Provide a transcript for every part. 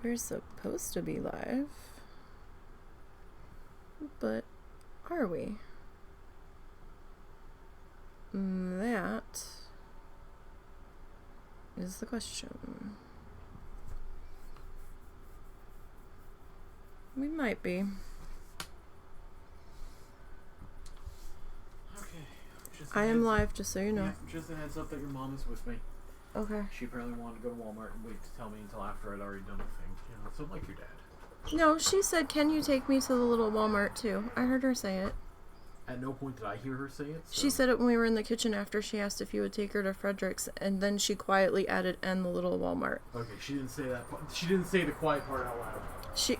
We're supposed to be live, but are we? That is the question. We might be. Okay. I am live, just so you know. Yeah, just a heads up that your mom is with me. Okay. She apparently wanted to go to Walmart and wait to tell me until after I'd already done the thing. You know, so like your dad. No, she said, "Can you take me to the little Walmart too?" I heard her say it. At no point did I hear her say it. So. She said it when we were in the kitchen after she asked if you would take her to Frederick's, and then she quietly added, "and the little Walmart." Okay, she didn't say that. She didn't say the quiet part out loud.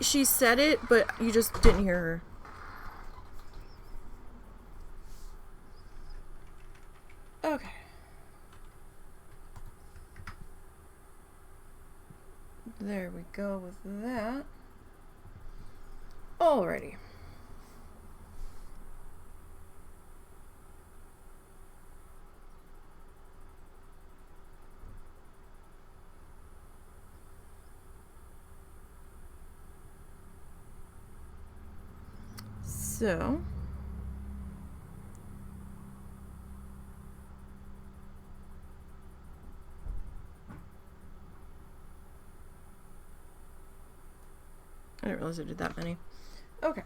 She said it, but you just didn't hear her. Okay. There we go with that. Alrighty. So, I didn't realize I did that many. Okay.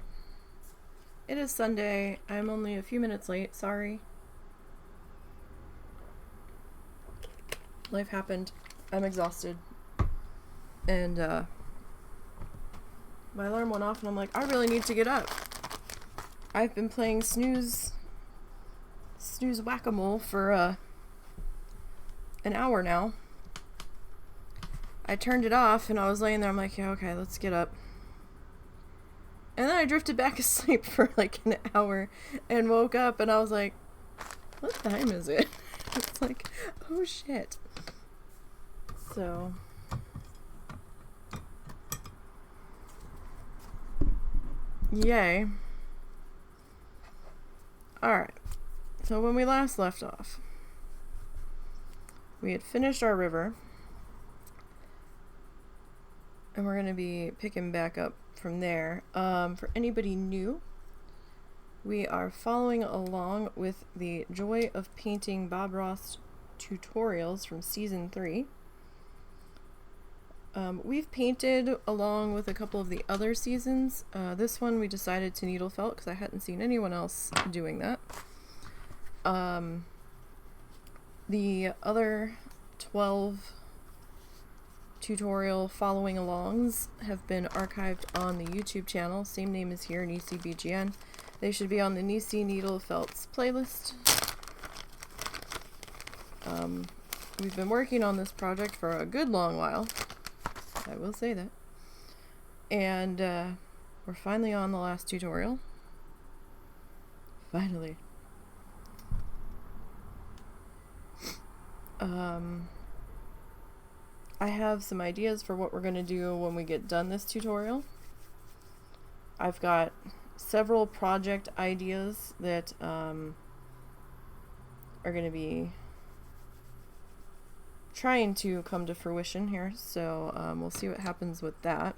It is Sunday. I'm only a few minutes late. Sorry. Life happened. I'm exhausted. And, my alarm went off and I'm like, I really need to get up. I've been playing snooze whack-a-mole for, an hour now. I turned it off and I was laying there. I'm like, yeah, okay, let's get up. And then I drifted back asleep for like an hour and woke up and I was like, what time is it? It's like, oh shit. So, yay. Alright. So when we last left off, we had finished our river. And we're going to be picking back up from there. For anybody new, we are following along with the Joy of Painting Bob Ross tutorials from Season 3. We've painted along with a couple of the other seasons. This one we decided to needle felt because I hadn't seen anyone else doing that. The other 12 tutorial following alongs have been archived on the YouTube channel. Same name as here, NiseyBGN. They should be on the Nisey Needle Felts playlist. We've been working on this project for a good long while. I will say that. And we're finally on the last tutorial. Finally. I have some ideas for what we're going to do when we get done this tutorial. I've got several project ideas that are going to be trying to come to fruition here, so we'll see what happens with that.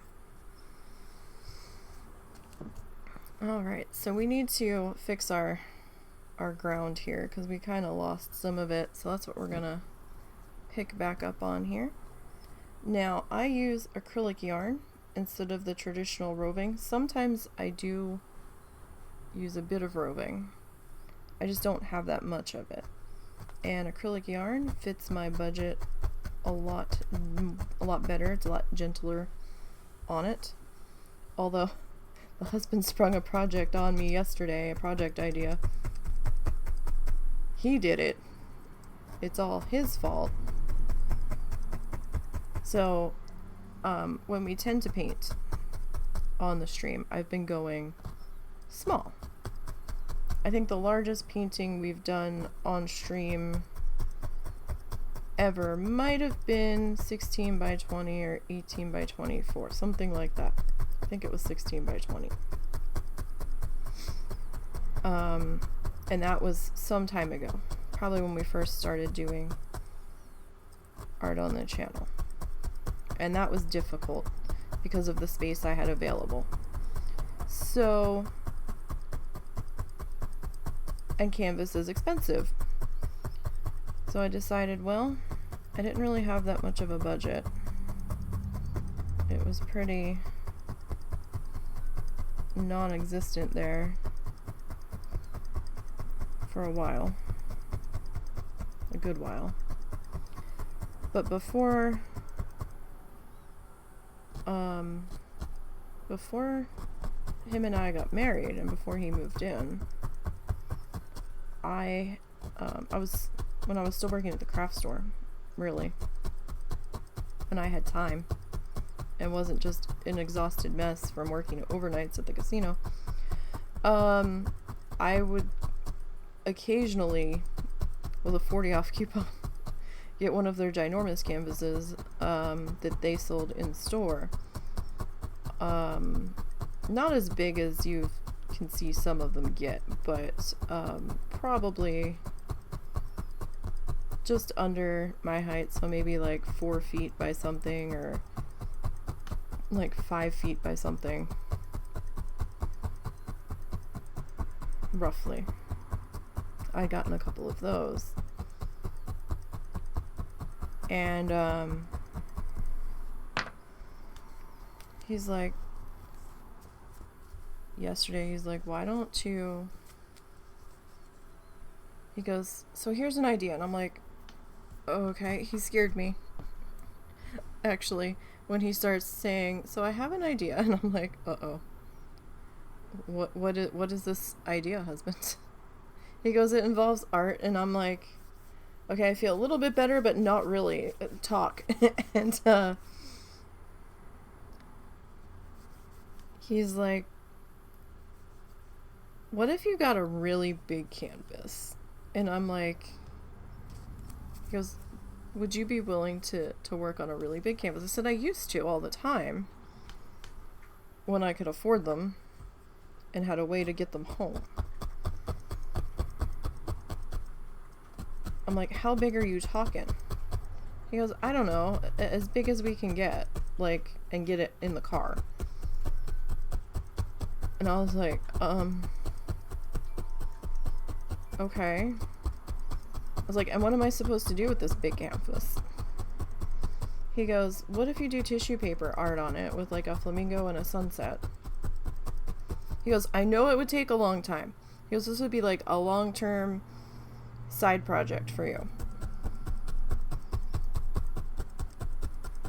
Alright, so we need to fix our ground here because we kind of lost some of it, so that's what we're going to pick back up on here. Now, I use acrylic yarn instead of the traditional roving. Sometimes I do use a bit of roving. I just don't have that much of it. And acrylic yarn fits my budget a lot better. It's a lot gentler on it. Although, the husband sprung a project on me yesterday, a project idea. He did it. It's all his fault. So, when we tend to paint on the stream, I've been going small. I think the largest painting we've done on stream ever might have been 16 by 20 or 18 by 24, something like that. I think it was 16 by 20. And that was some time ago, probably when we first started doing art on the channel. And that was difficult because of the space I had available. So, and canvas is expensive. So I decided, well, I didn't really have that much of a budget. It was pretty non-existent there for a while. A good while. But before him and I got married and before he moved in, I was when I was still working at the craft store, really, and I had time and wasn't just an exhausted mess from working overnights at the casino, I would occasionally, with a 40 off coupon, get one of their ginormous canvases that they sold in store. Not as big as you can see some of them get, but probably just under my height, so maybe like 4 feet by something, or like 5 feet by something, roughly. I'd gotten a couple of those, and he's like, yesterday, he's like, why don't you, he goes, so here's an idea, and I'm like, okay. He scared me, actually, when he starts saying, so I have an idea, and I'm like, uh-oh, what is this idea, husband? He goes, it involves art, and I'm like, okay, I feel a little bit better, but not really. Talk. And he's like, what if you got a really big canvas? And I'm like, he goes, would you be willing to work on a really big canvas? I said, I used to all the time when I could afford them and had a way to get them home. I'm like, how big are you talking? He goes, I don't know, as big as we can get, like, and get it in the car. And I was like, okay. I was like, and what am I supposed to do with this big canvas? He goes, what if you do tissue paper art on it with like a flamingo and a sunset? He goes, I know it would take a long time. He goes, this would be like a long-term side project for you.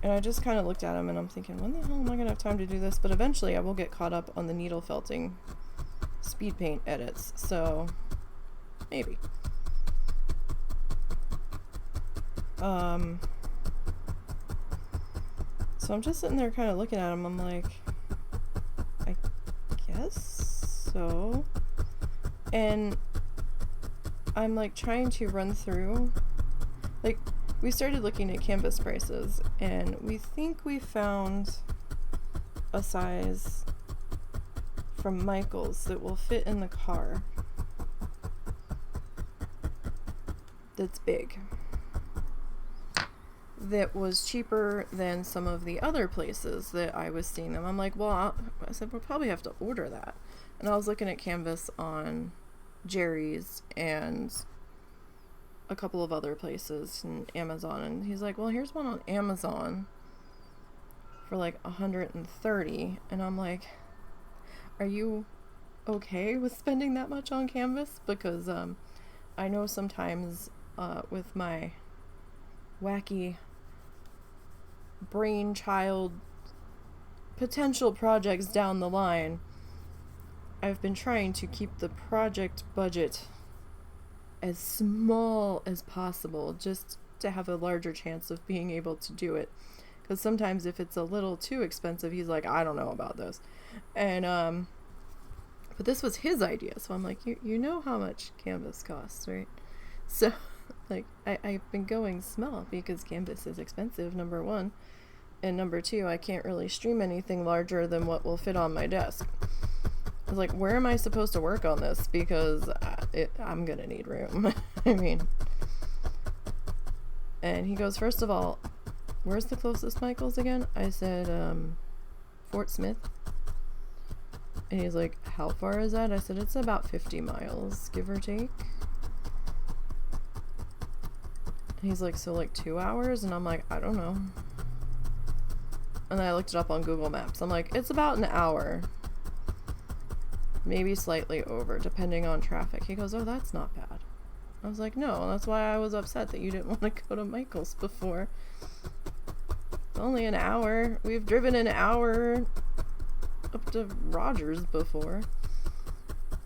And I just kind of looked at him and I'm thinking, when the hell am I going to have time to do this? But eventually I will get caught up on the needle felting speed paint edits. So, maybe. So I'm just sitting there kind of looking at him. I'm like, I guess so. And I'm like trying to run through, like, we started looking at canvas prices and we think we found a size from Michael's that will fit in the car that's big, that was cheaper than some of the other places that I was seeing them. I'm like, well, I said, we'll probably have to order that. And I was looking at canvas on Jerry's and a couple of other places and Amazon, and he's like, well, here's one on Amazon for like $130. And I'm like, are you okay with spending that much on canvas? Because I know sometimes with my wacky brainchild potential projects down the line, I've been trying to keep the project budget as small as possible, just to have a larger chance of being able to do it. Because sometimes if it's a little too expensive, he's like, I don't know about this. And but this was his idea, so I'm like, you know how much canvas costs, right? So like I've been going small because canvas is expensive, number one, and number two, I can't really stream anything larger than what will fit on my desk. I was like, where am I supposed to work on this? Because I'm gonna need room. I mean, and he goes, first of all, where's the closest Michael's again? I said, Fort Smith. And he's like, how far is that? I said, it's about 50 miles, give or take. And he's like, so like 2 hours? And I'm like, I don't know. And then I looked it up on Google Maps. I'm like, it's about an hour. Maybe slightly over, depending on traffic. He goes, oh, that's not bad. I was like, no, that's why I was upset that you didn't want to go to Michael's before. It's only an hour. We've driven an hour up to Rogers before.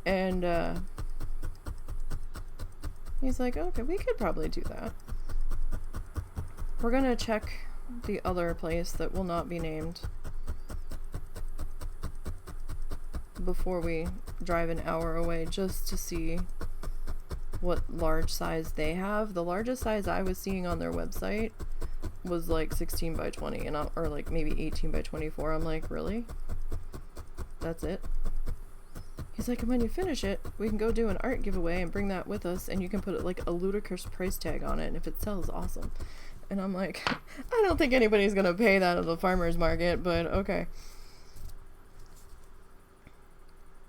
And he's like, okay, we could probably do that. We're gonna check the other place that will not be named before we drive an hour away, just to see what large size they have. The largest size I was seeing on their website was like 16 by 20 and or like maybe 18 by 24. I'm like, really? That's it? He's like, and when you finish it, we can go do an art giveaway and bring that with us, and you can put like a ludicrous price tag on it, and if it sells, awesome. And I'm like, I don't think anybody's gonna pay that at the farmer's market, but okay.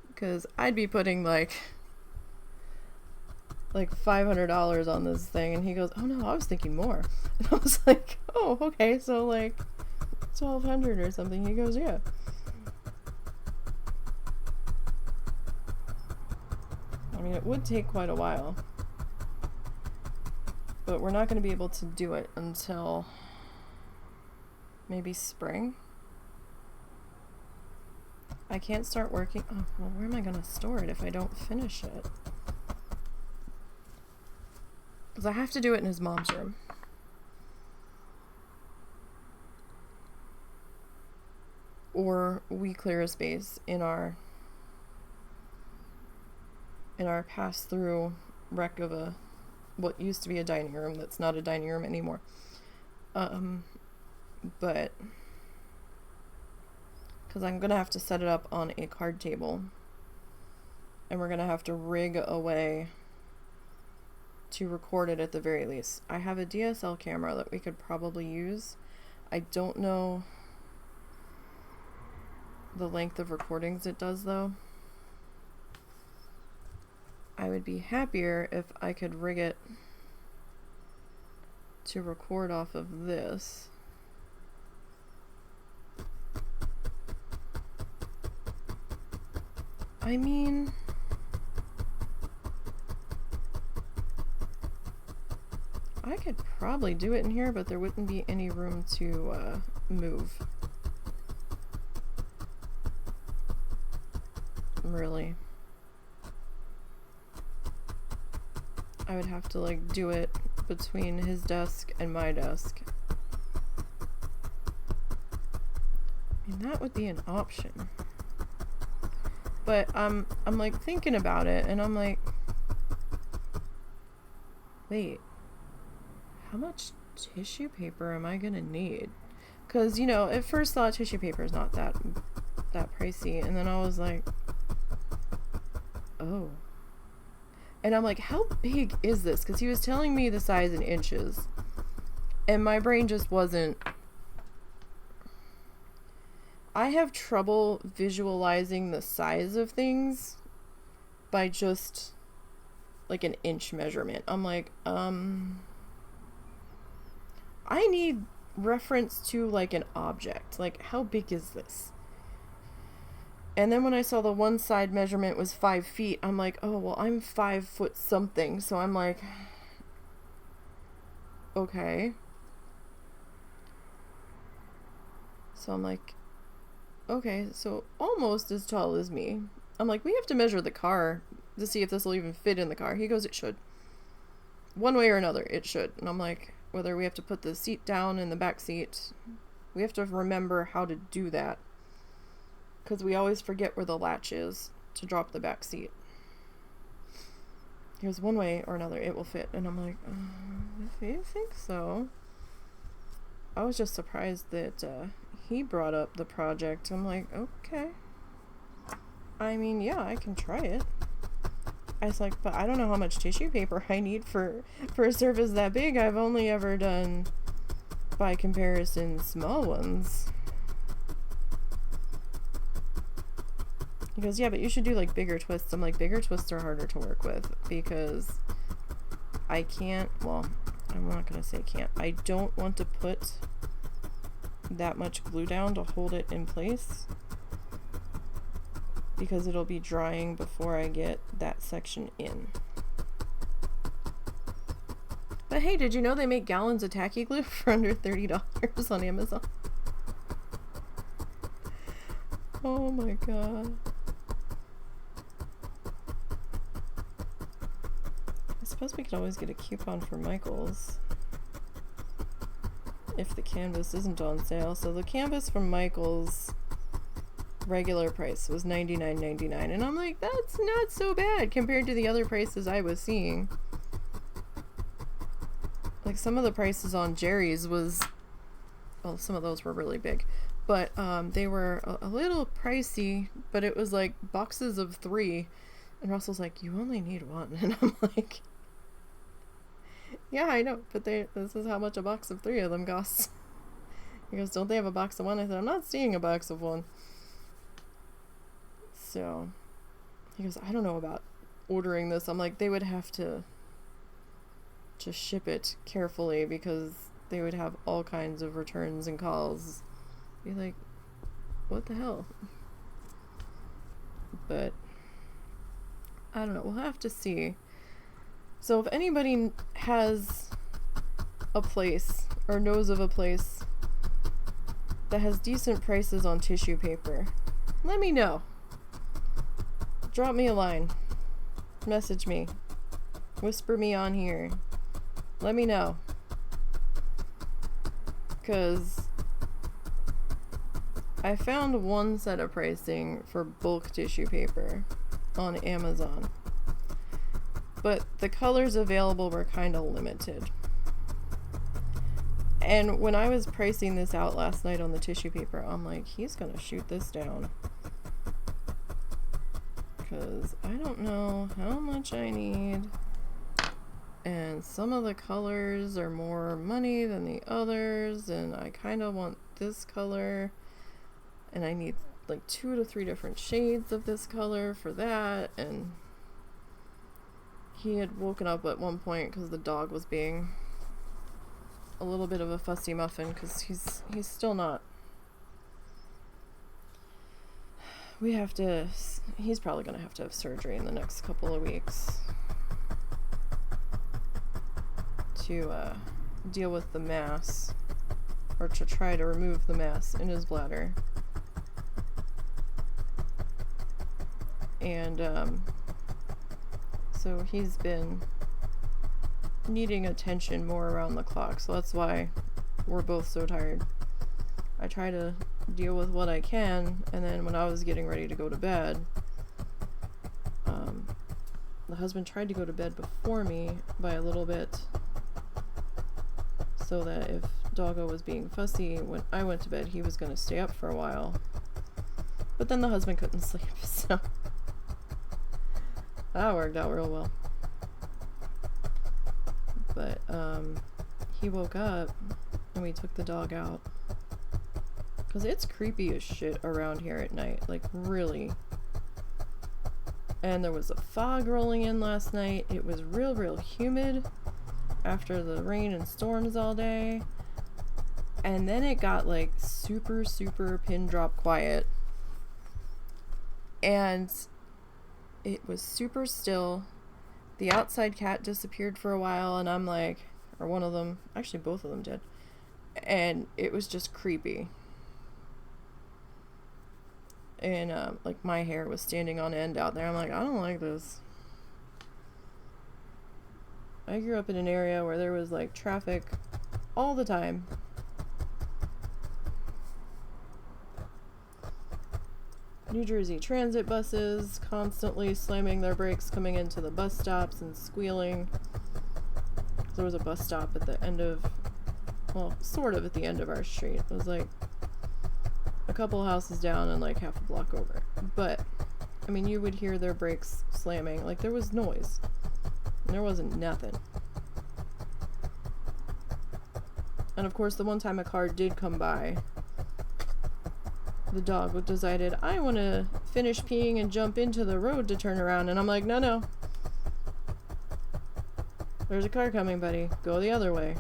Because I'd be putting like $500 on this thing. And he goes, oh no, I was thinking more. And I was like, oh, okay, so like $1,200 or something. He goes, yeah. I mean, it would take quite a while, but we're not going to be able to do it until maybe spring. I can't start working. Oh, well, where am I going to store it if I don't finish it? Because I have to do it in his mom's room. Or we clear a space in our pass-through wreck of what used to be a dining room that's not a dining room anymore. But because I'm gonna have to set it up on a card table, and we're gonna have to rig a way to record it at the very least. I have a DSL camera that we could probably use. I don't know the length of recordings it does though. I would be happier if I could rig it to record off of this. I mean, I could probably do it in here, but there wouldn't be any room to move. Really. I would have to like do it between his desk and my desk. I mean, that would be an option. But I'm like thinking about it, and I'm like, wait, how much tissue paper am I gonna need? Because, you know, at first thought tissue paper is not that pricey, and then I was like, oh. And I'm like, how big is this? Because he was telling me the size in inches, and my brain just wasn't. I have trouble visualizing the size of things by just like an inch measurement. I'm like, I need reference to like an object. Like, how big is this? And then when I saw the one side measurement was 5 feet, I'm like, oh, well, I'm 5 foot something. So I'm like, okay. So I'm like, okay, so almost as tall as me. I'm like, we have to measure the car to see if this will even fit in the car. He goes, it should. One way or another, it should. And I'm like, whether we have to put the seat down in the back seat, we have to remember how to do that. Because we always forget where the latch is to drop the back seat. He goes, one way or another, it will fit. And I'm like, if you think so. I was just surprised that he brought up the project. I'm like, okay. I mean, yeah, I can try it. I was like, but I don't know how much tissue paper I need for a surface that big. I've only ever done, by comparison, small ones. He goes, yeah, but you should do like bigger twists. I'm like, bigger twists are harder to work with because I can't, well, I'm not going to say can't. I don't want to put that much glue down to hold it in place because it'll be drying before I get that section in. But hey, did you know they make gallons of tacky glue for under $30 on Amazon? Oh my god. I suppose we could always get a coupon for Michaels if the canvas isn't on sale. So the canvas from Michaels regular price was $99.99, and I'm like, that's not so bad compared to the other prices I was seeing. Like some of the prices on Jerry's was, well, some of those were really big, but they were a little pricey, but it was like boxes of 3, and Russell's like, you only need 1, and I'm like, yeah, I know, but this is how much a box of 3 of them costs. He goes, don't they have a box of 1? I said, I'm not seeing a box of 1. So he goes, I don't know about ordering this. I'm like, they would have to ship it carefully because they would have all kinds of returns and calls. Be like, what the hell? But I don't know, we'll have to see. So if anybody has a place or knows of a place that has decent prices on tissue paper, let me know. Drop me a line, message me, whisper me on here. Let me know, because I found one set of pricing for bulk tissue paper on Amazon, but the colors available were kind of limited. And when I was pricing this out last night on the tissue paper, I'm like, he's gonna shoot this down, because I don't know how much I need. And some of the colors are more money than the others, and I kind of want this color, and I need like 2 to 3 different shades of this color for that. And he had woken up at one point because the dog was being a little bit of a fussy muffin, because he's still not, he's probably gonna have to have surgery in the next couple of weeks to deal with the mass, or to try to remove the mass in his bladder. And so he's been needing attention more around the clock, so that's why we're both so tired. I try to deal with what I can, and then when I was getting ready to go to bed, the husband tried to go to bed before me by a little bit, so that if Doggo was being fussy when I went to bed, he was going to stay up for a while. But then the husband couldn't sleep, so that worked out real well. But he woke up and we took the dog out, because it's creepy as shit around here at night, like really. And there was a fog rolling in last night. It was real humid after the rain and storms all day, and then it got like super pin drop quiet, and it was super still. The outside cat disappeared for a while, and I'm like, or one of them, actually both of them did, and it was just creepy. And like my hair was standing on end out there. I'm like, I don't like this. I grew up in an area where there was like traffic all the time. New Jersey transit buses constantly slamming their brakes coming into the bus stops and squealing. There was a bus stop at the end of, well, sort of at the end of our street. It was like a couple houses down and like half a block over. But, I mean, you would hear their brakes slamming. Like, there was noise. There wasn't nothing. And of course, the one time a car did come by, the dog decided, I want to finish peeing and jump into the road to turn around. And I'm like, no, no. There's a car coming, buddy. Go the other way.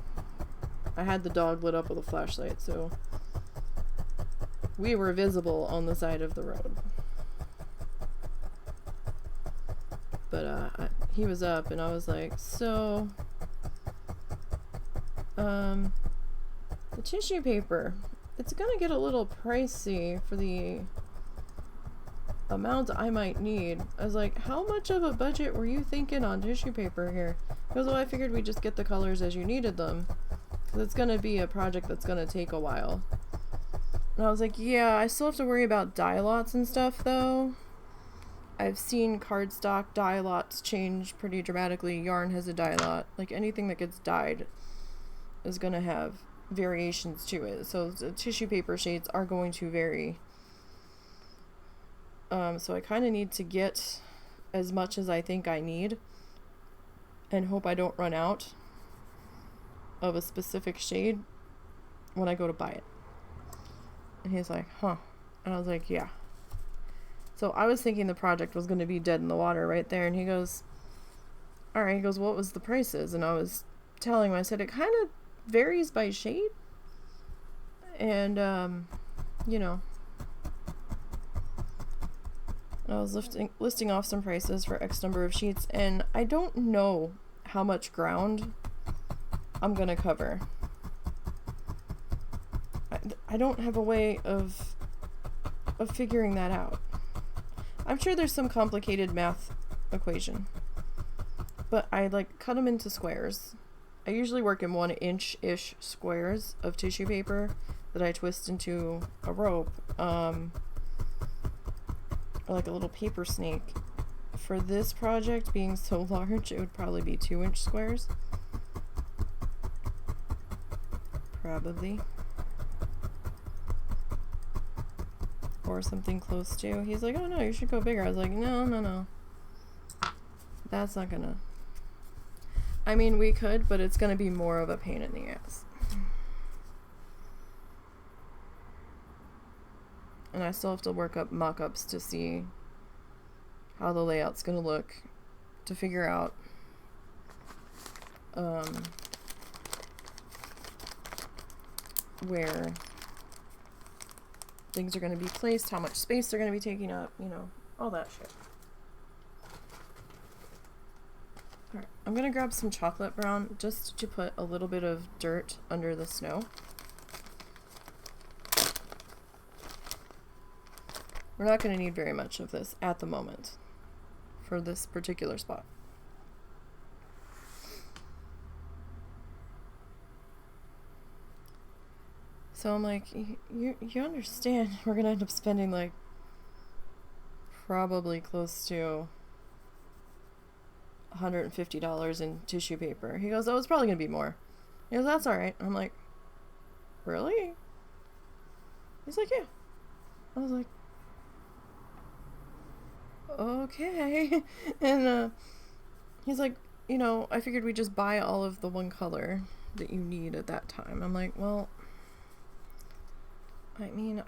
I had the dog lit up with a flashlight, so we were visible on the side of the road. But he was up, and I was like, so, the tissue paper, it's gonna get a little pricey for the amount I might need. I was like, how much of a budget were you thinking on tissue paper here? Because, well, I figured we'd just get the colors as you needed them. Because it's gonna be a project that's gonna take a while. And I was like, yeah, I still have to worry about dye lots and stuff, though. I've seen cardstock dye lots change pretty dramatically. Yarn has a dye lot. Like, anything that gets dyed is gonna have variations to it. So the tissue paper shades are going to vary. So I kind of need to get as much as I think I need and hope I don't run out of a specific shade when I go to buy it. And he's like, huh. And I was like, yeah. So I was thinking the project was going to be dead in the water right there. And he goes, all right. He goes, what was the prices? And I was telling him, I said, it kind of varies by shade. And, you know, I was listing off some prices for X number of sheets, and I don't know how much ground I'm gonna cover. I don't have a way of figuring that out. I'm sure there's some complicated math equation, but I like cut them into squares. I usually work in 1-inch-ish squares of tissue paper that I twist into a rope. Or like a little paper snake. For this project being so large, it would probably be 2-inch squares. Probably. Or something close to. He's like, oh no, you should go bigger. I was like, no, no, no. That's not gonna... I mean, we could, but it's gonna be more of a pain in the ass. And I still have to work up mock-ups to see how the layout's going to look, to figure out where things are going to be placed, how much space they're going to be taking up, you know, all that shit. Alright, I'm going to grab some chocolate brown just to put a little bit of dirt under the snow. We're not going to need very much of this at the moment for this particular spot. So I'm like, you understand we're going to end up spending like probably close to $150 in tissue paper. He goes, oh, it's probably going to be more. He goes, that's alright. I'm like, really? He's like, yeah. I was like, okay. And he's like, you know, I figured we'd just buy all of the one color that you need at that time. I'm like, well, I mean,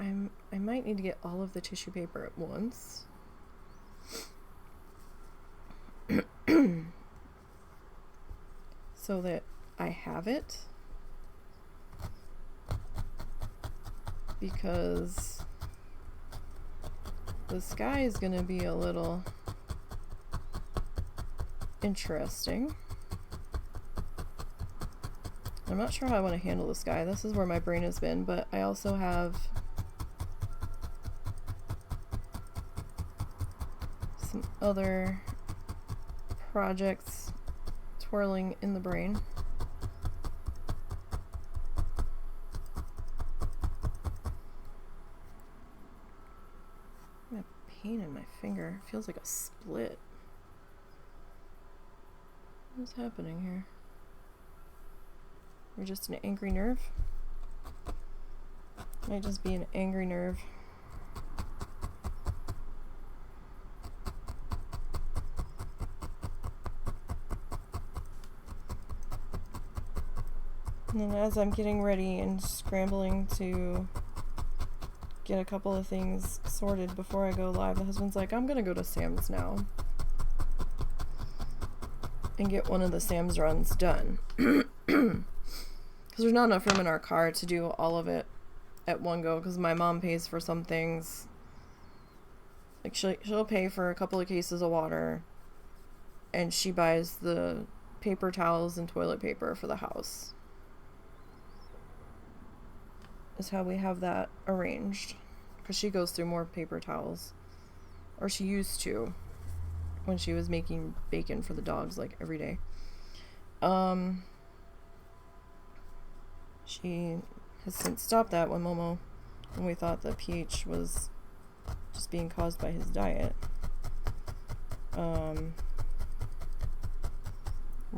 I might need to get all of the tissue paper at once. So that I have it. Because the sky is going to be a little interesting. I'm not sure how I want to handle the sky. This is where my brain has been, but I also have some other projects twirling in the brain. I have pain in my finger. It feels like a split. What's happening here? Or just an angry nerve? Might just be an angry nerve. And then as I'm getting ready and scrambling to get a couple of things sorted before I go live. The husband's like, I'm gonna go to Sam's now and get one of the Sam's runs done. Because there's not enough room in our car to do all of it at one go, because my mom pays for some things. Like, she'll pay for a couple of cases of water, and she buys the paper towels and toilet paper for the house. Is how we have that arranged, because she goes through more paper towels, or she used to when she was making bacon for the dogs like every day. She has since stopped that when we thought the pH was just being caused by his diet. We're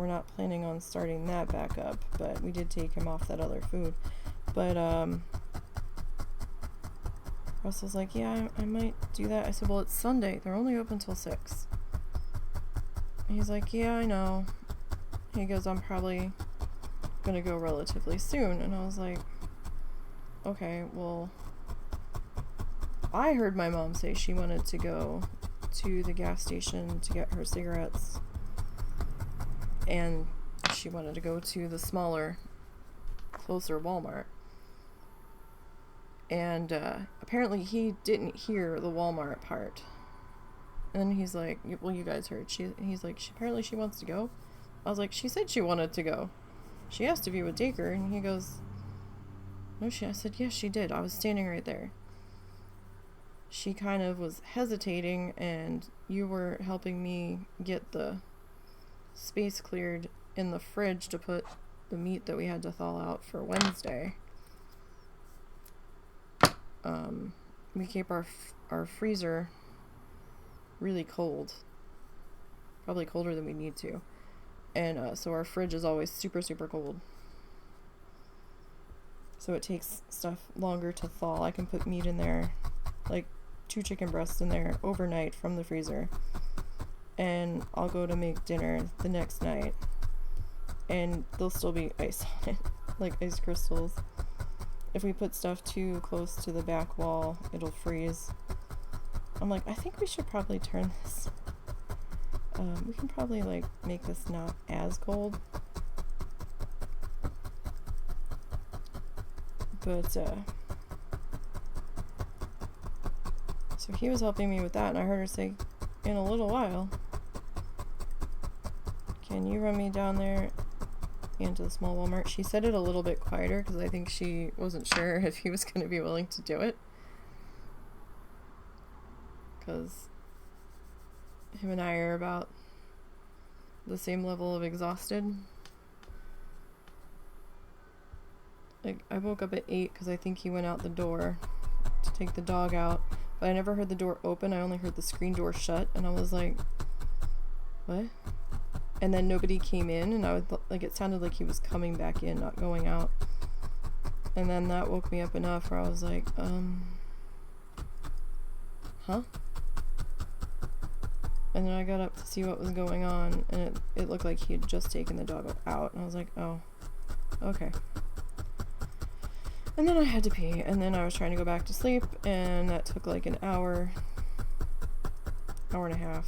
not planning on starting that back up, but we did take him off that other food. But Russell's like, yeah, I might do that. I said, well, it's Sunday. They're only open till 6. And he's like, yeah, I know. He goes, I'm probably gonna go relatively soon. And I was like, okay, well, I heard my mom say she wanted to go to the gas station to get her cigarettes, and she wanted to go to the smaller, closer Walmart. And apparently he didn't hear the Walmart part. And he's like, well, you guys heard. He's like, apparently she wants to go. I was like, she said she wanted to go. She asked if you would take her. And he goes, no, I said, yes, she did. I was standing right there. She kind of was hesitating, and you were helping me get the space cleared in the fridge to put the meat that we had to thaw out for Wednesday. We keep our freezer really cold, probably colder than we need to, and so our fridge is always super, super cold. So it takes stuff longer to thaw. I can put meat in there, like 2 chicken breasts in there overnight from the freezer, and I'll go to make dinner the next night, and there'll still be ice on it, like ice crystals. If we put stuff too close to the back wall, it'll freeze. I'm like, I think we should probably turn this. We can probably like make this not as cold. But so he was helping me with that, and I heard her say, in a little while, can you run me down there into the small Walmart? She said it a little bit quieter because I think she wasn't sure if he was going to be willing to do it, because him and I are about the same level of exhausted. Like, I woke up at 8 because I think he went out the door to take the dog out, but I never heard the door open. I only heard the screen door shut, and I was like, what? And then nobody came in, and I was like, it sounded like he was coming back in, not going out. And then that woke me up enough where I was like, huh? And then I got up to see what was going on, and it looked like he had just taken the dog out, and I was like, oh, okay. And then I had to pee, and then I was trying to go back to sleep, and that took like an hour and a half.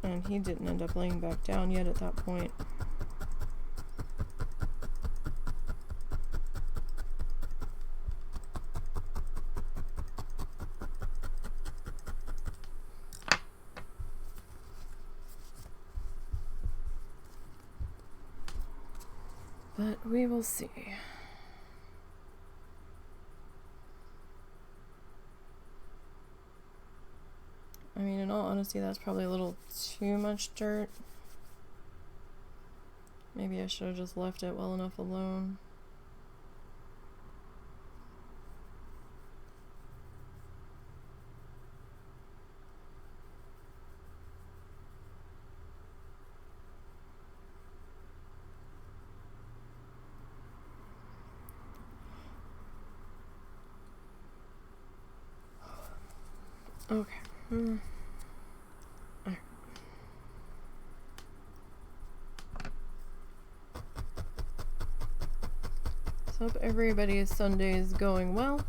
And he didn't end up laying back down yet at that point. But we will see. I mean, in all honesty, that's probably a little too much dirt. Maybe I should have just left it well enough alone. Okay. Alright. So hope everybody's Sunday is going well.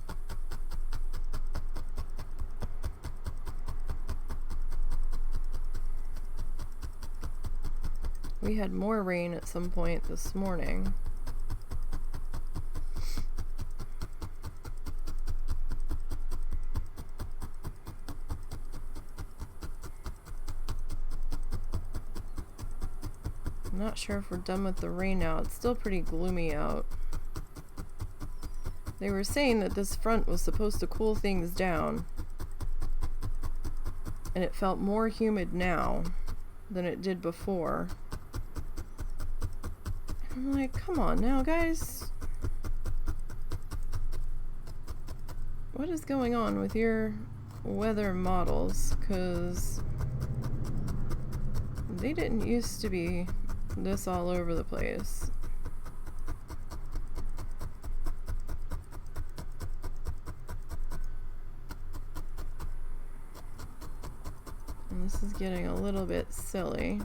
We had more rain at some point this morning. I'm not sure if we're done with the rain now. It's still pretty gloomy out. They were saying that this front was supposed to cool things down, and it felt more humid now than it did before. I'm like, come on now, guys. What is going on with your weather models? Because they didn't used to be this all over the place. And this is getting a little bit silly.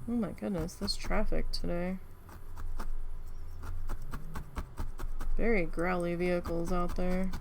Oh my goodness, this traffic today. Very growly vehicles out there.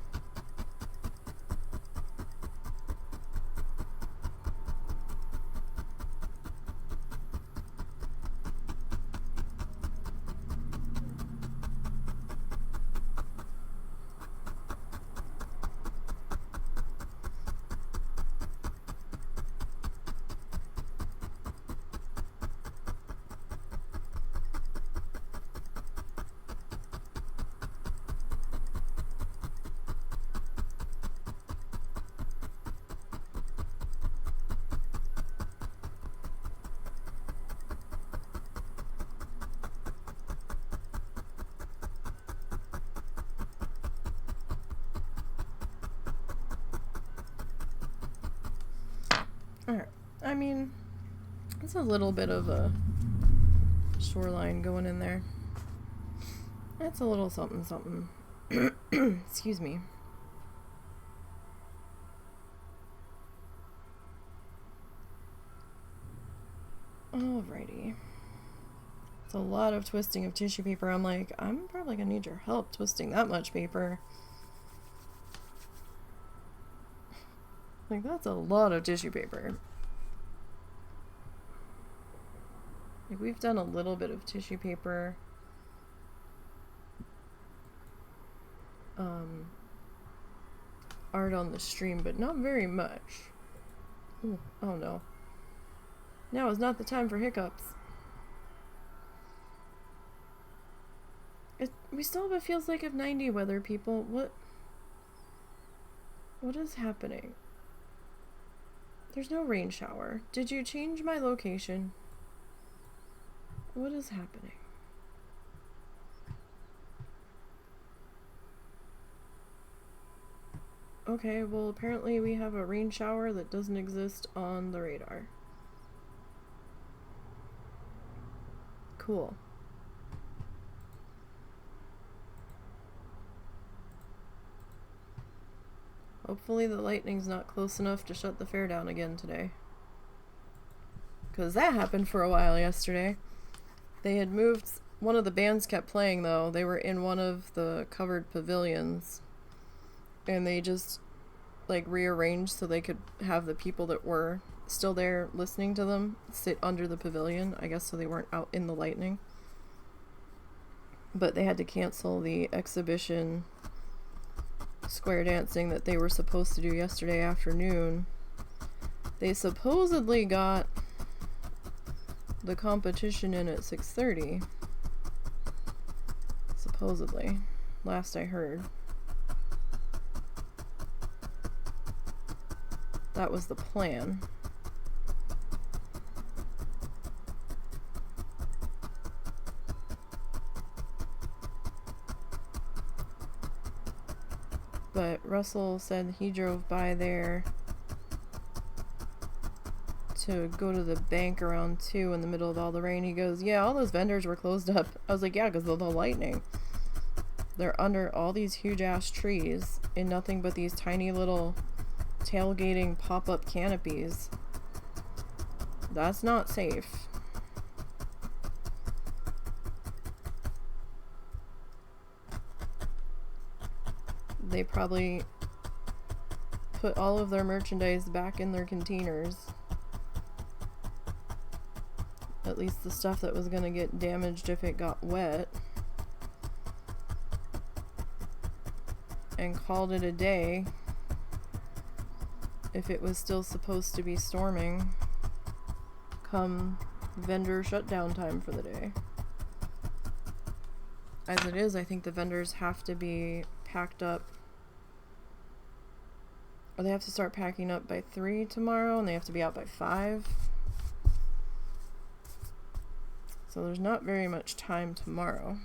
Alright, I mean, it's a little bit of a shoreline going in there. That's a little something something. Excuse me. Alrighty. It's a lot of twisting of tissue paper. I'm like, I'm probably gonna need your help twisting that much paper. Like, that's a lot of tissue paper. Like, we've done a little bit of tissue paper. Art on the stream, but not very much. Ooh, oh no. Now is not the time for hiccups. We still have a feels like of 90 weather, people. What is happening? There's no rain shower. Did you change my location? What is happening? Okay, well apparently we have a rain shower that doesn't exist on the radar. Cool. Hopefully the lightning's not close enough to shut the fair down again today. Because that happened for a while yesterday. They had moved, one of the bands kept playing though. They were in one of the covered pavilions. And they just like rearranged so they could have the people that were still there listening to them sit under the pavilion, I guess, so they weren't out in the lightning. But they had to cancel the exhibition square dancing that they were supposed to do yesterday afternoon. They supposedly got the competition in at 6:30. Supposedly. Last I heard. That was the plan. But Russell said he drove by there to go to the bank around 2 in the middle of all the rain. He goes, yeah, all those vendors were closed up. I was like, yeah, because of the lightning. They're under all these huge ass trees in nothing but these tiny little tailgating pop-up canopies. That's not safe. They probably put all of their merchandise back in their containers. At least the stuff that was going to get damaged if it got wet. And called it a day if it was still supposed to be storming come vendor shutdown time for the day. As it is, I think the vendors have to be packed up, or they have to start packing up by 3 tomorrow, and they have to be out by 5. So there's not very much time tomorrow.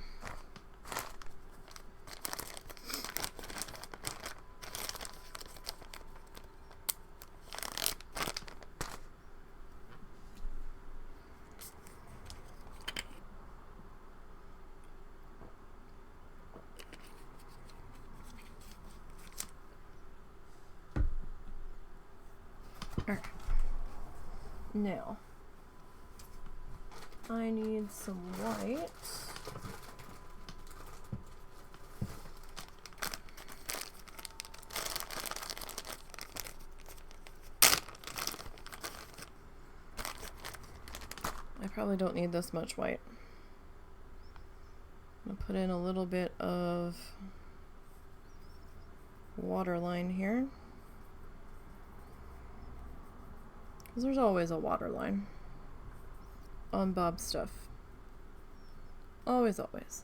Alright. Now, I need some white. I probably don't need this much white. I'm going to put in a little bit of waterline here. Because there's always a waterline on Bob's stuff. Always, always.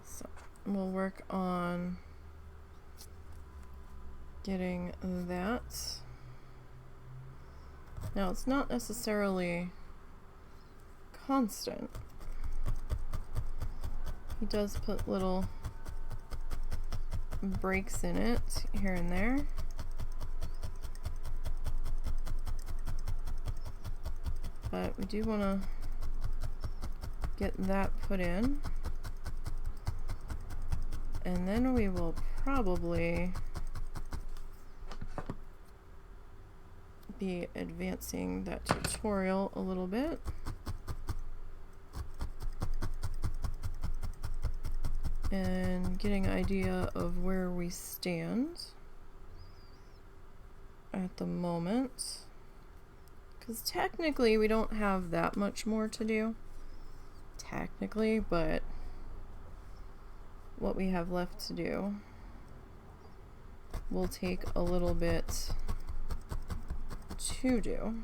So we'll work on getting that. Now it's not necessarily constant. He does put little breaks in it here and there. But we do want to get that put in. And then we will probably be advancing that tutorial a little bit. And getting an idea of where we stand at the moment. Because technically we don't have that much more to do. Technically, but what we have left to do will take a little bit to do.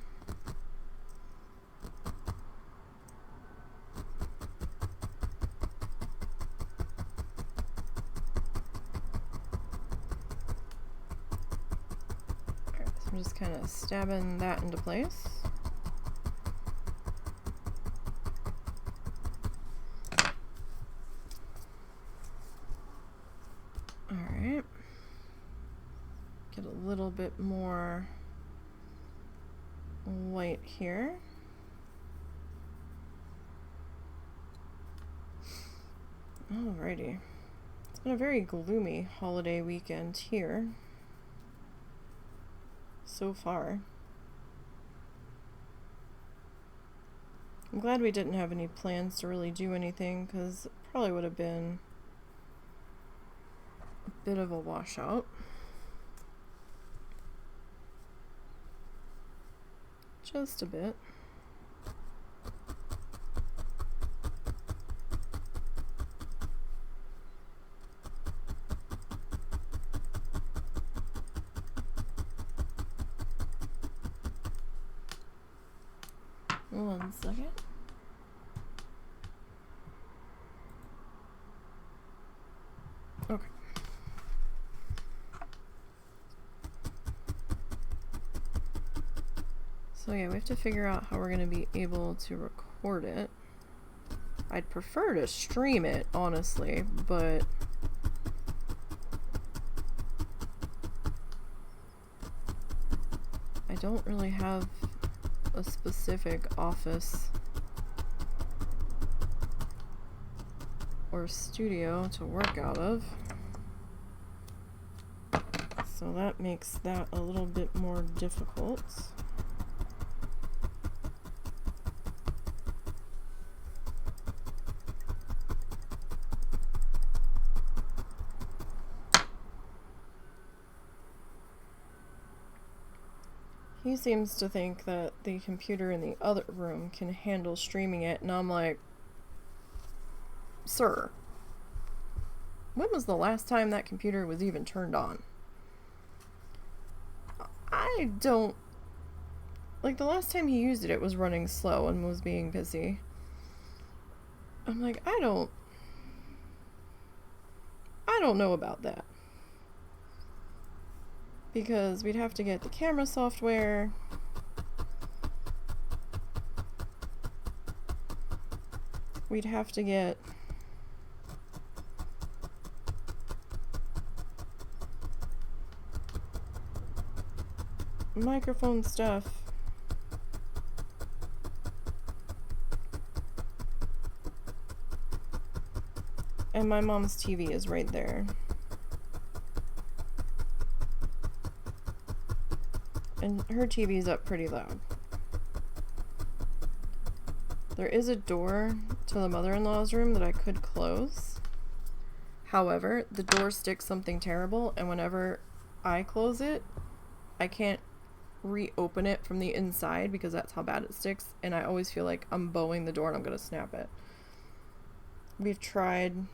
Alright, so I'm just kind of stabbing that into place. Alright. Get a little bit more white here. Alrighty. It's been a very gloomy holiday weekend here so far. I'm glad we didn't have any plans to really do anything, because it probably would have been a bit of a washout. Just a bit. One second. Okay. So yeah, we have to figure out how we're going to be able to record it. I'd prefer to stream it, honestly, but I don't really have a specific office or studio to work out of. So that makes that a little bit more difficult. He seems to think that the computer in the other room can handle streaming it, and I'm like, sir, when was the last time that computer was even turned on? I don't... Like, the last time he used it, it was running slow and was being busy. I'm like, I don't know about that. Because we'd have to get the camera software. We'd have to get microphone stuff. And my mom's TV is right there. And her TV's up pretty loud. There is a door to the mother-in-law's room that I could close. However, the door sticks something terrible, and whenever I close it, I can't reopen it from the inside because that's how bad it sticks, and I always feel like I'm bowing the door and I'm gonna snap it. We've tried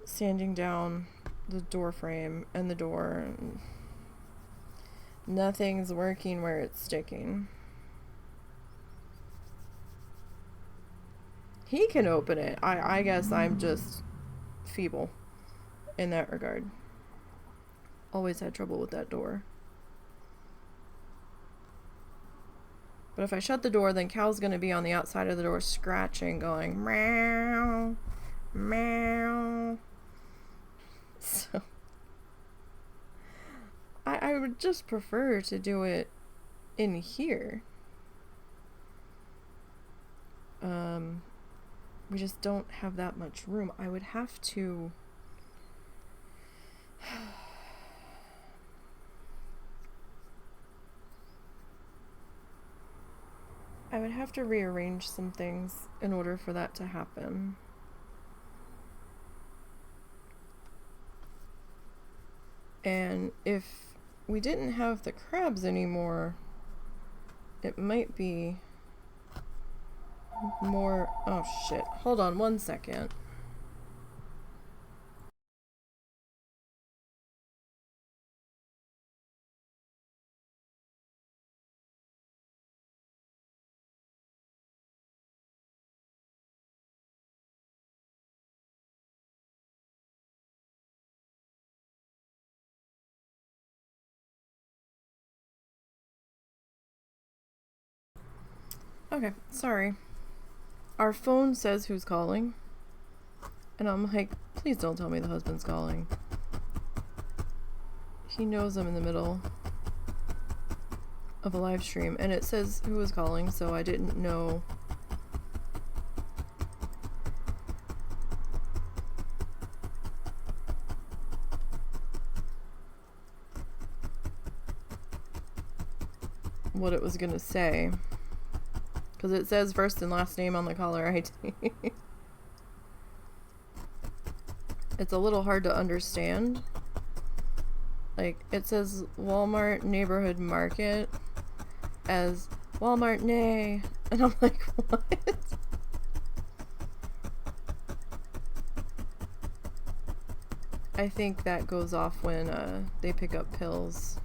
sanding down the door frame and the door, and nothing's working where it's sticking. He can open it. I guess I'm just feeble in that regard. Always had trouble with that door. But if I shut the door, then Cal's gonna be on the outside of the door scratching, going meow, meow. So I would just prefer to do it in here. We just don't have that much room. I would have to... I would have to rearrange some things in order for that to happen. And if we didn't have the crabs anymore, it might be more... Oh shit. Hold on 1 second. Okay, sorry. Our phone says who's calling. And I'm like, please don't tell me the husband's calling. He knows I'm in the middle of a live stream. And it says who was calling, so I didn't know. What it was gonna say. Because it says first and last name on the caller ID. It's a little hard to understand. Like, it says Walmart Neighborhood Market as Walmart Nay. And I'm like, what? I think that goes off when they pick up pills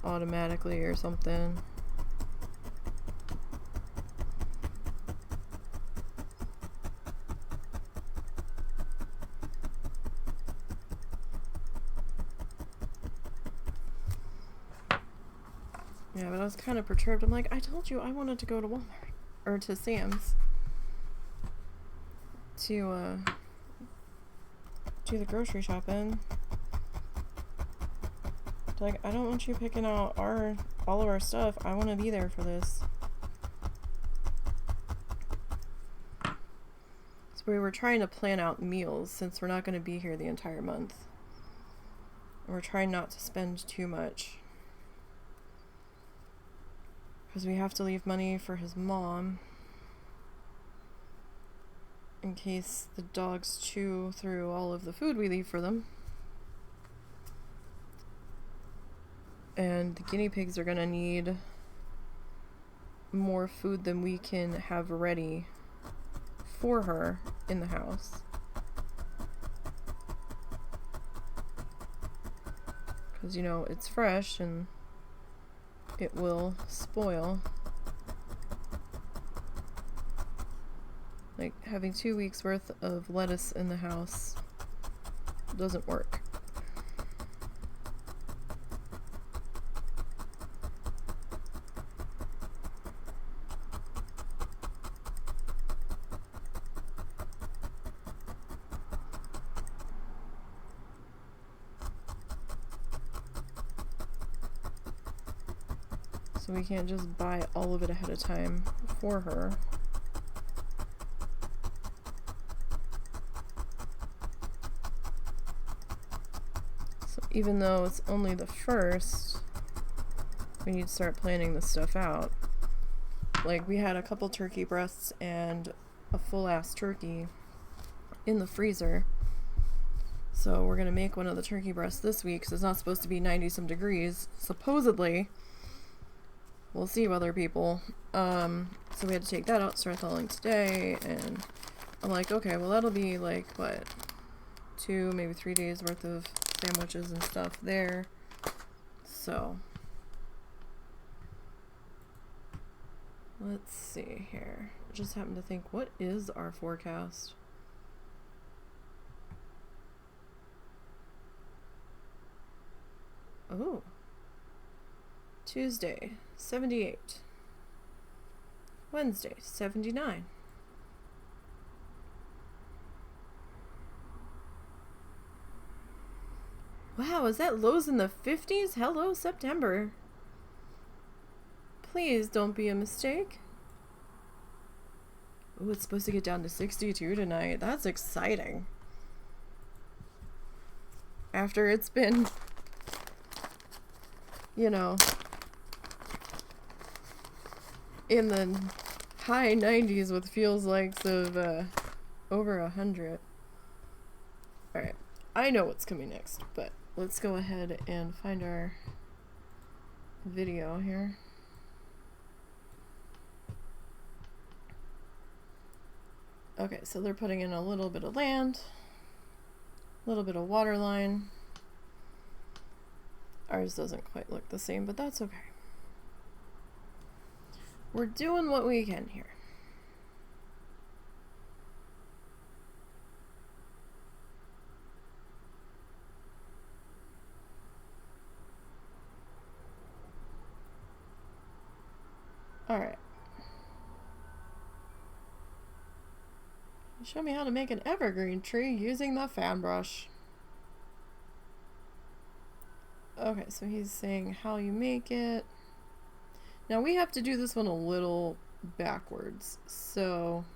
automatically or something. I was kind of perturbed. I'm like, I told you I wanted to go to Walmart or to Sam's to do the grocery shopping. Like, I don't want you picking out all of our stuff. I want to be there for this. So we were trying to plan out meals since we're not going to be here the entire month. And we're trying not to spend too much. Because we have to leave money for his mom. In case the dogs chew through all of the food we leave for them. And the guinea pigs are gonna need more food than we can have ready for her in the house. Because, you know, it's fresh and it will spoil. Like, having 2 weeks worth of lettuce in the house doesn't work. So we can't just buy all of it ahead of time for her. So even though it's only the 1st, we need to start planning this stuff out. Like, we had a couple turkey breasts and a full-ass turkey in the freezer. So we're gonna make one of the turkey breasts this week because it's not supposed to be 90-some degrees, supposedly. We'll see, other people. So we had to take that out, start thawing today, and I'm like, okay, well that'll be like, what, 2, maybe 3 days worth of sandwiches and stuff there. So, let's see here. I just happened to think, what is our forecast? Oh. Tuesday, 78. Wednesday, 79. Wow, is that lows in the 50s? Hello, September. Please don't be a mistake. Oh, it's supposed to get down to 62 tonight. That's exciting. After it's been, you know, in the high 90s with feels likes of over 100. Alright, I know what's coming next, but let's go ahead and find our video here. Okay, so they're putting in a little bit of land, a little bit of water line. Ours doesn't quite look the same, but that's okay. We're doing what we can here. Alright. Show me how to make an evergreen tree using the fan brush. Okay, so he's saying how you make it. Now we have to do this one a little backwards, so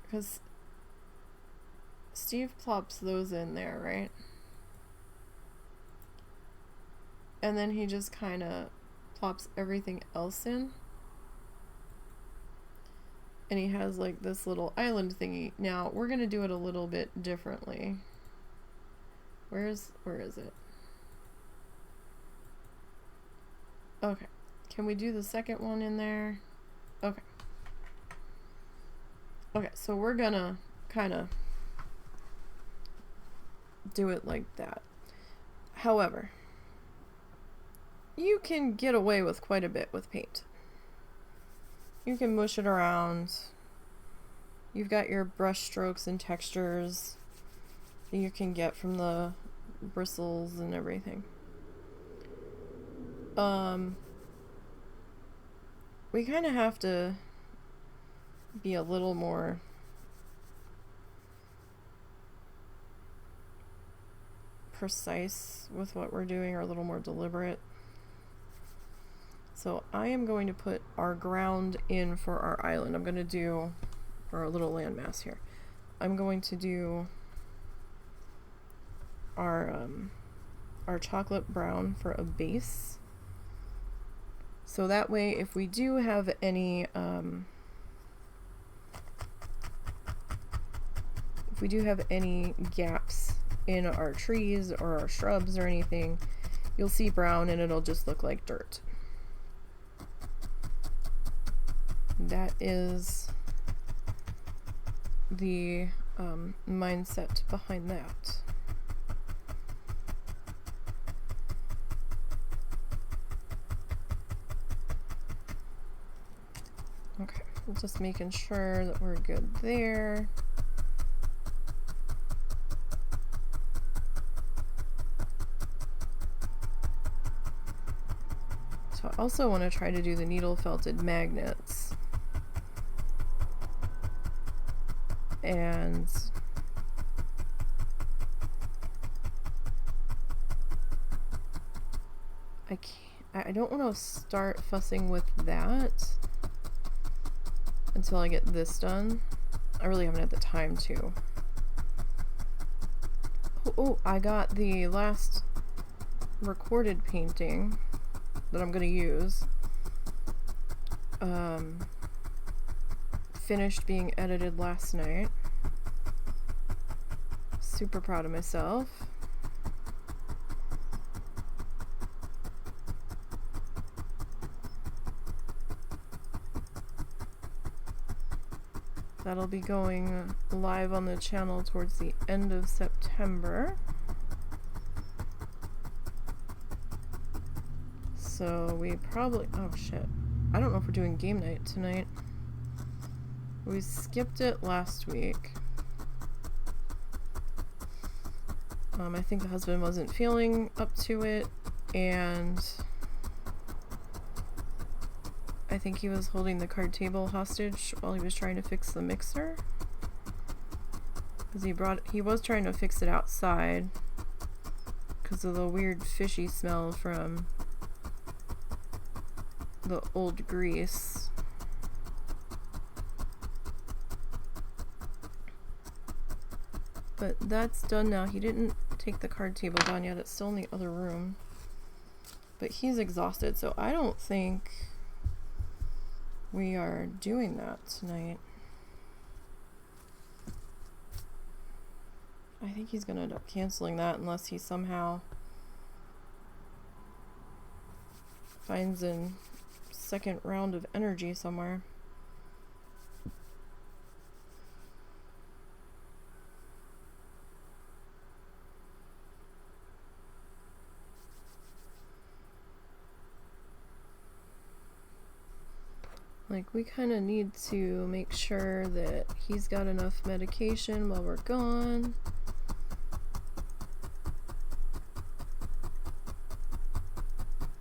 because Steve plops those in there, right? And then he just kind of plops everything else in. And he has like this little island thingy. Now we're gonna do it a little bit differently. Where is it? Okay. Can we do the second one in there? Okay. Okay, so we're gonna kind of do it like that. However, you can get away with quite a bit with paint. You can mush it around. You've got your brush strokes and textures that you can get from the bristles and everything. we kind of have to be a little more precise with what we're doing, or a little more deliberate. So I am going to put our ground in for our island. I'm going to do, for our little landmass here, I'm going to do our chocolate brown for a base. So that way, if we do have any gaps in our trees or our shrubs or anything, you'll see brown and it'll just look like dirt. That is the mindset behind that. Okay, just making sure that we're good there. So I also want to try to do the needle felted magnets. And I don't want to start fussing with that until I get this done. I really haven't had the time to. Oh, I got the last recorded painting that I'm going to use. Finished being edited last night. Super proud of myself. That'll be going live on the channel towards the end of September. So we probably, oh shit, I don't know if we're doing game night tonight. We skipped it last week. I think the husband wasn't feeling up to it, and I think he was holding the card table hostage while he was trying to fix the mixer. Because he was trying to fix it outside because of the weird fishy smell from the old grease. But that's done now. He didn't take the card table down yet. It's still in the other room. But he's exhausted, so I don't think we are doing that tonight. I think he's gonna end up canceling that unless he somehow finds a second round of energy somewhere. Like, we kind of need to make sure that he's got enough medication while we're gone.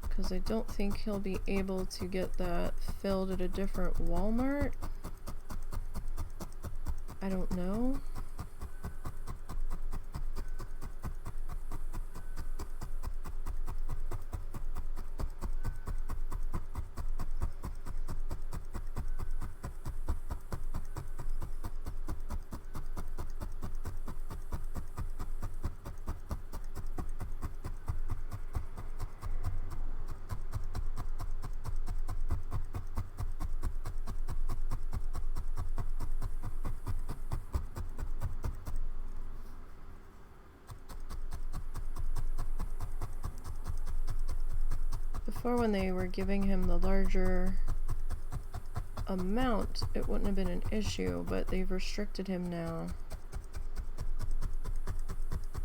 Because I don't think he'll be able to get that filled at a different Walmart. I don't know. Before, when they were giving him the larger amount, it wouldn't have been an issue, but they've restricted him now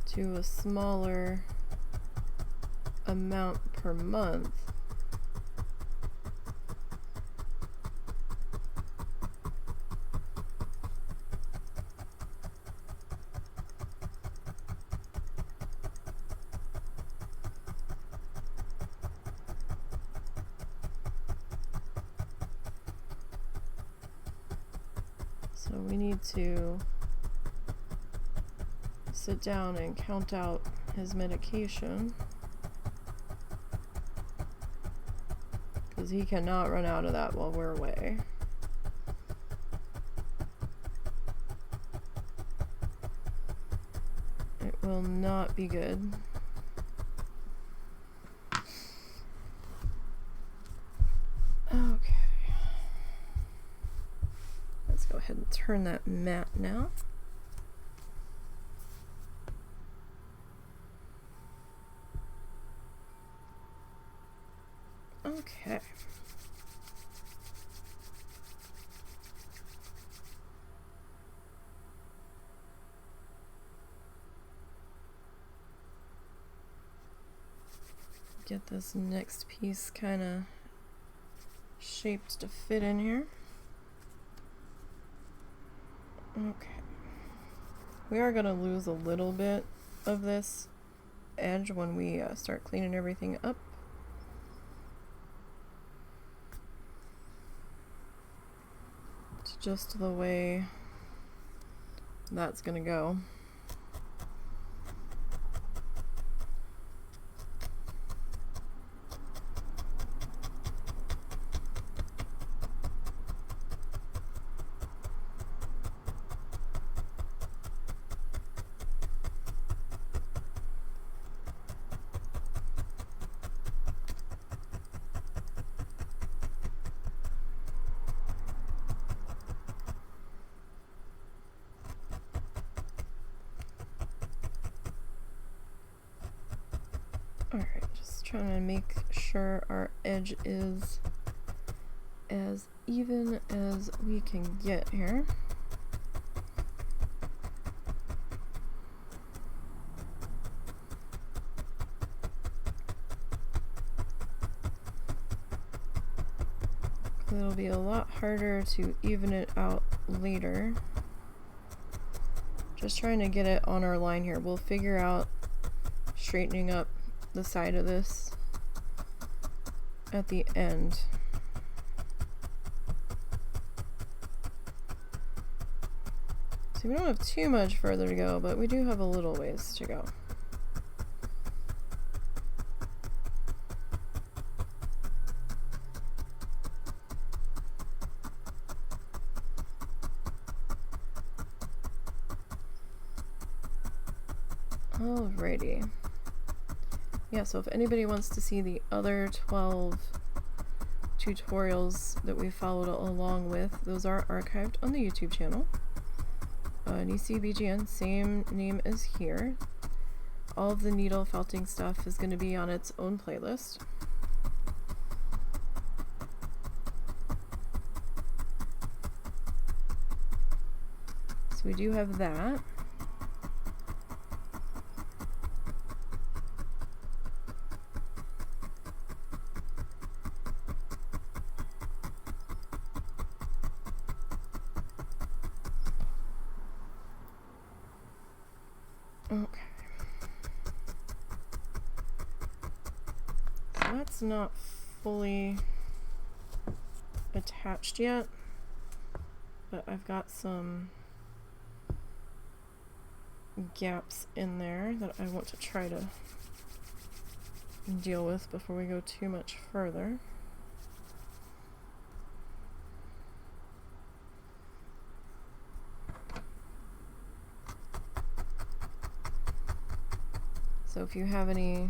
to a smaller amount per month. So we need to sit down and count out his medication, because he cannot run out of that while we're away. It will not be good. Okay. Let's go ahead and turn that mat now. Okay. Get this next piece kind of shaped to fit in here. Okay. We are going to lose a little bit of this edge when we start cleaning everything up. It's just the way that's going to go. Alright, just trying to make sure our edge is as even as we can get here. It'll be a lot harder to even it out later. Just trying to get it on our line here. We'll figure out straightening up the side of this at the end. So we don't have too much further to go, but we do have a little ways to go. Alrighty. Yeah, so if anybody wants to see the other 12 tutorials that we followed along with, those are archived on the YouTube channel. NiseyBGN, same name as here. All of the needle felting stuff is going to be on its own playlist. So we do have that. Okay. So that's not fully attached yet, but I've got some gaps in there that I want to try to deal with before we go too much further. So if you have any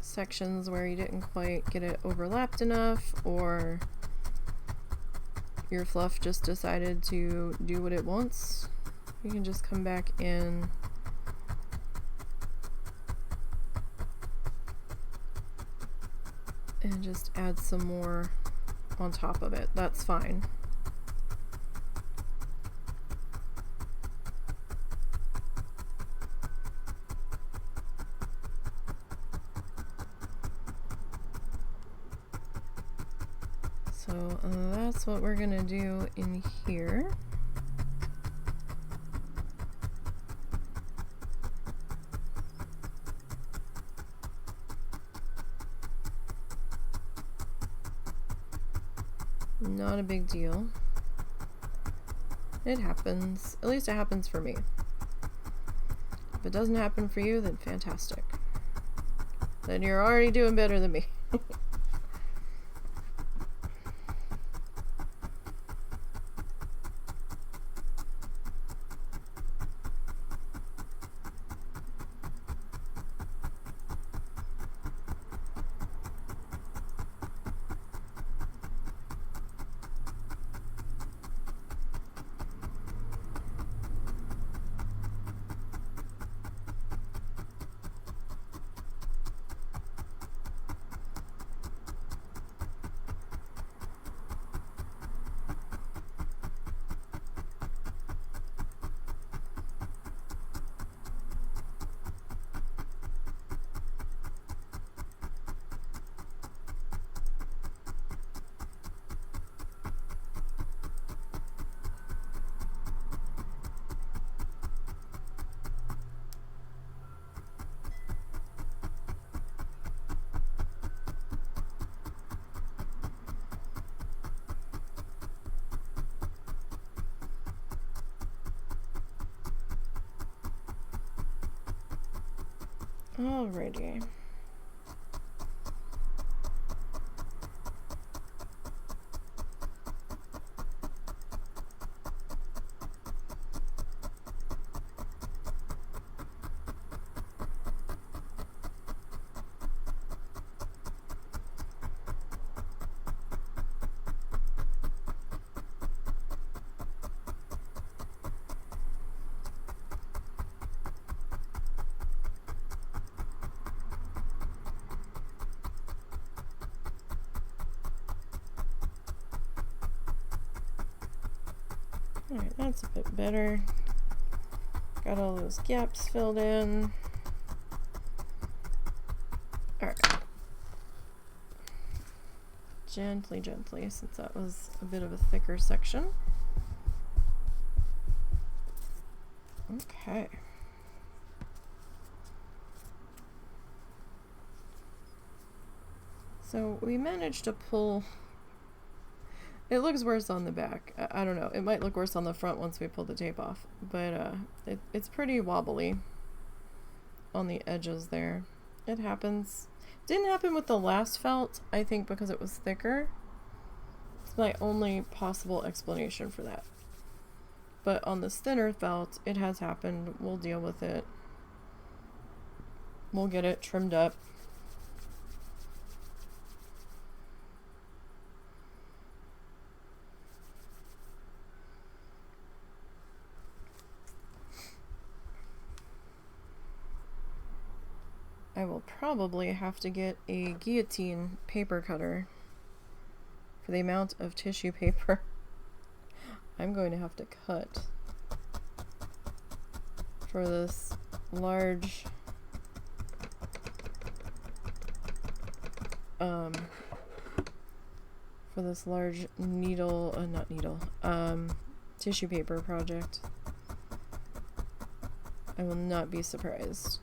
sections where you didn't quite get it overlapped enough, or your fluff just decided to do what it wants, you can just come back in and just add some more on top of it. That's fine. So that's what we're gonna do in here. Not a big deal. It happens. At least it happens for me. If it doesn't happen for you, then fantastic. Then you're already doing better than me. Alrighty. Alright, that's a bit better. Got all those gaps filled in. Alright. Gently, gently, since that was a bit of a thicker section. Okay. So we managed to pull. It looks worse on the back. I don't know. It might look worse on the front once we pull the tape off. But it's pretty wobbly on the edges there. It happens. Didn't happen with the last felt, I think, because it was thicker. It's my only possible explanation for that. But on this thinner felt, it has happened. We'll deal with it. We'll get it trimmed up. I will probably have to get a guillotine paper cutter for the amount of tissue paper I'm going to have to cut for this large tissue paper project. I will not be surprised.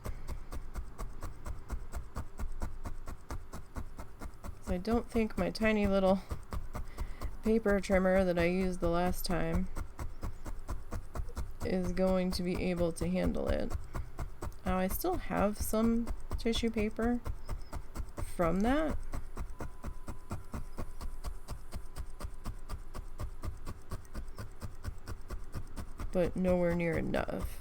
I don't think my tiny little paper trimmer that I used the last time is going to be able to handle it. Now I still have some tissue paper from that. But nowhere near enough.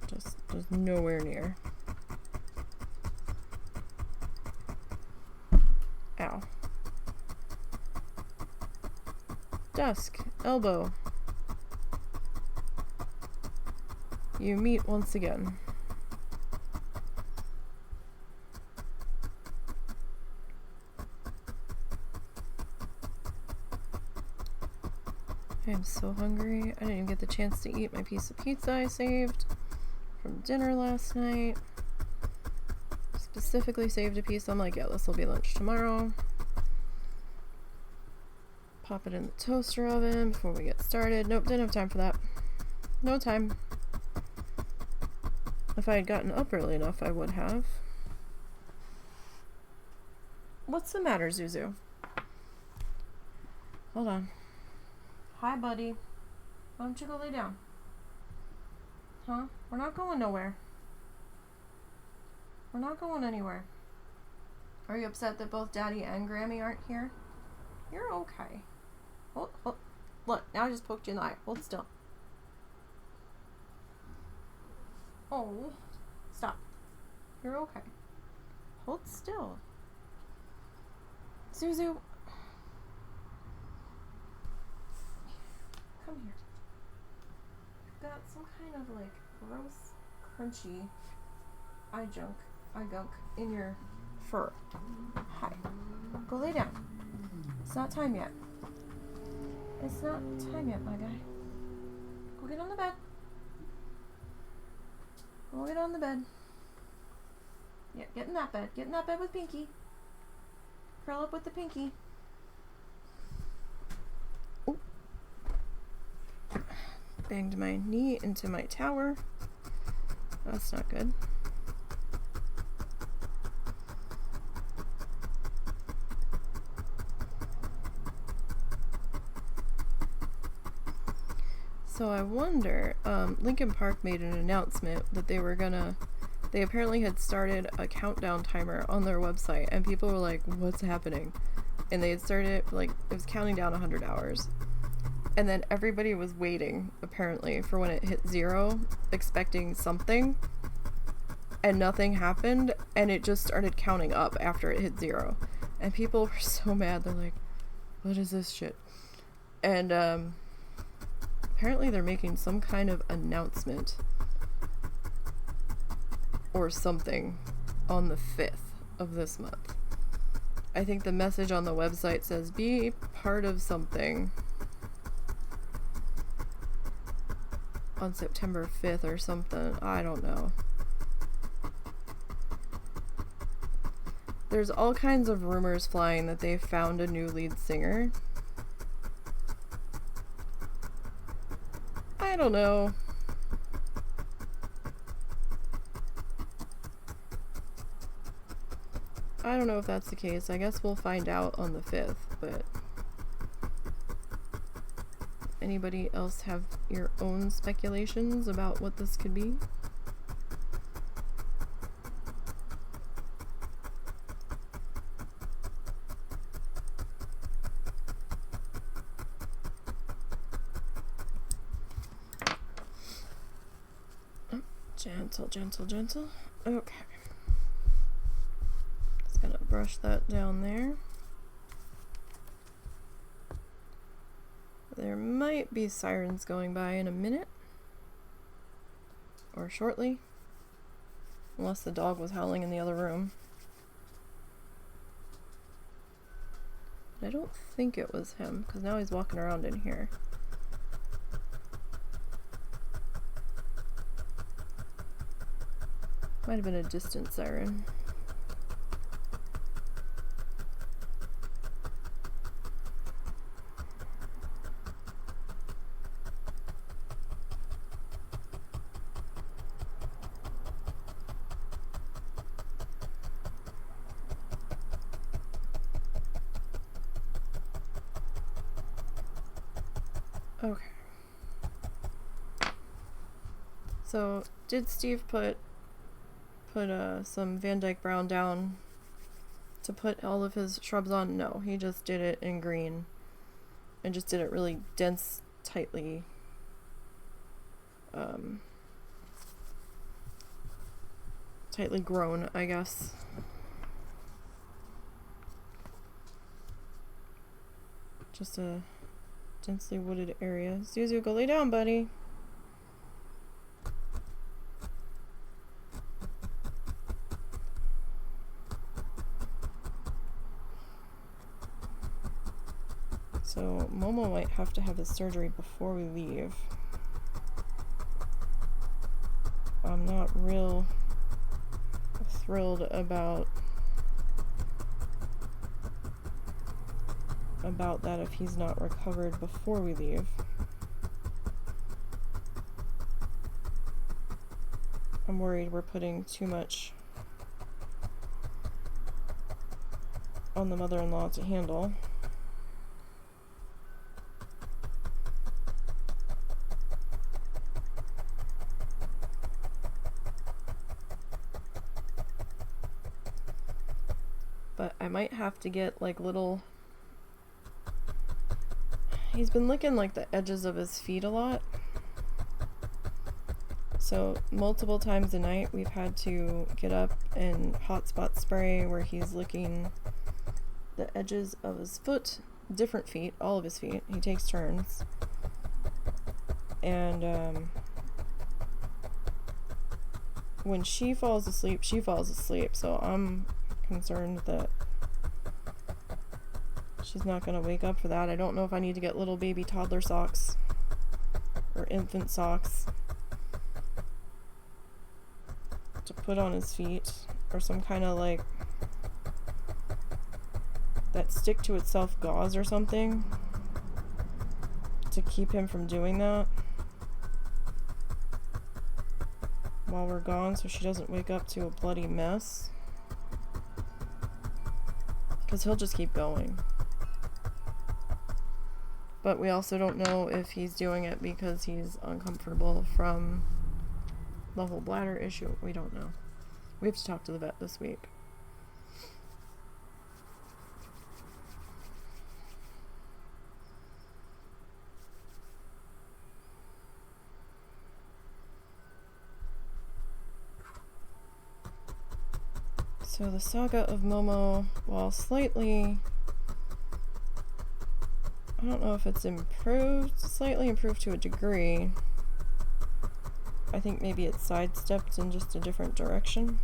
Just nowhere near. Ow. Dusk, elbow. You meet once again. I am so hungry. I didn't even get the chance to eat my piece of pizza I saved from dinner last night. Specifically saved a piece. I'm like, yeah, this will be lunch tomorrow. Pop it in the toaster oven before we get started. Nope, didn't have time for that. No time. If I had gotten up early enough, I would have. What's the matter, Zuzu? Hold on. Hi, buddy. Why don't you go lay down? Huh? We're not going nowhere. We're not going anywhere. Are you upset that both Daddy and Grammy aren't here? You're okay. Hold. Look, now I just poked you in the eye. Hold still. Oh. Stop. You're okay. Hold still. Zuzu. Come here. You've got some kind of like gross, crunchy eye gunk in your fur. Hi. Go lay down. It's not time yet. It's not time yet, my guy. Go get on the bed. Go get on the bed. Yeah, get in that bed. Get in that bed with Pinky. Curl up with the Pinky. Ooh. Banged my knee into my tower. That's not good. So I wonder, Lincoln Park made an announcement that they apparently had started a countdown timer on their website, and people were like, what's happening? And they had started, like, it was counting down 100 hours. And then everybody was waiting, apparently, for when it hit 0, expecting something, and nothing happened, and it just started counting up after it hit 0. And people were so mad, they're like, what is this shit? And, apparently they're making some kind of announcement or something on the 5th of this month. I think the message on the website says, be part of something on September 5th or something. I don't know. There's all kinds of rumors flying that they found a new lead singer. I don't know. I don't know if that's the case. I guess we'll find out on the 5th, but anybody else have your own speculations about what this could be? Gentle, gentle, gentle. Okay. Just gonna brush that down there. There might be sirens going by in a minute. Or shortly. Unless the dog was howling in the other room. But I don't think it was him, because now he's walking around in here. Might have been a distant siren. Okay. So, did Steve put some Van Dyke Brown down to put all of his shrubs on? No, he just did it in green and just did it really dense, tightly tightly grown, I guess. Just a densely wooded area. Zuzu, go lay down, buddy. So Momo might have to have his surgery before we leave. I'm not real thrilled about that if he's not recovered before we leave. I'm worried we're putting too much on the mother-in-law to handle. But I might have to get like little... He's been licking like the edges of his feet a lot. So multiple times a night we've had to get up and hot spot spray where he's licking the edges of his foot, different feet, all of his feet. He takes turns. And when she falls asleep, she falls asleep. So I'm concerned that she's not going to wake up for that. I don't know if I need to get little baby toddler socks or infant socks to put on his feet, or some kind of like that stick to itself gauze or something to keep him from doing that while we're gone, so she doesn't wake up to a bloody mess, because he'll just keep going. But we also don't know if he's doing it because he's uncomfortable from the whole bladder issue. We don't know. We have to talk to the vet this week. So the saga of Momo, while slightly... I don't know if it's improved, slightly improved to a degree. I think maybe it's sidestepped in just a different direction.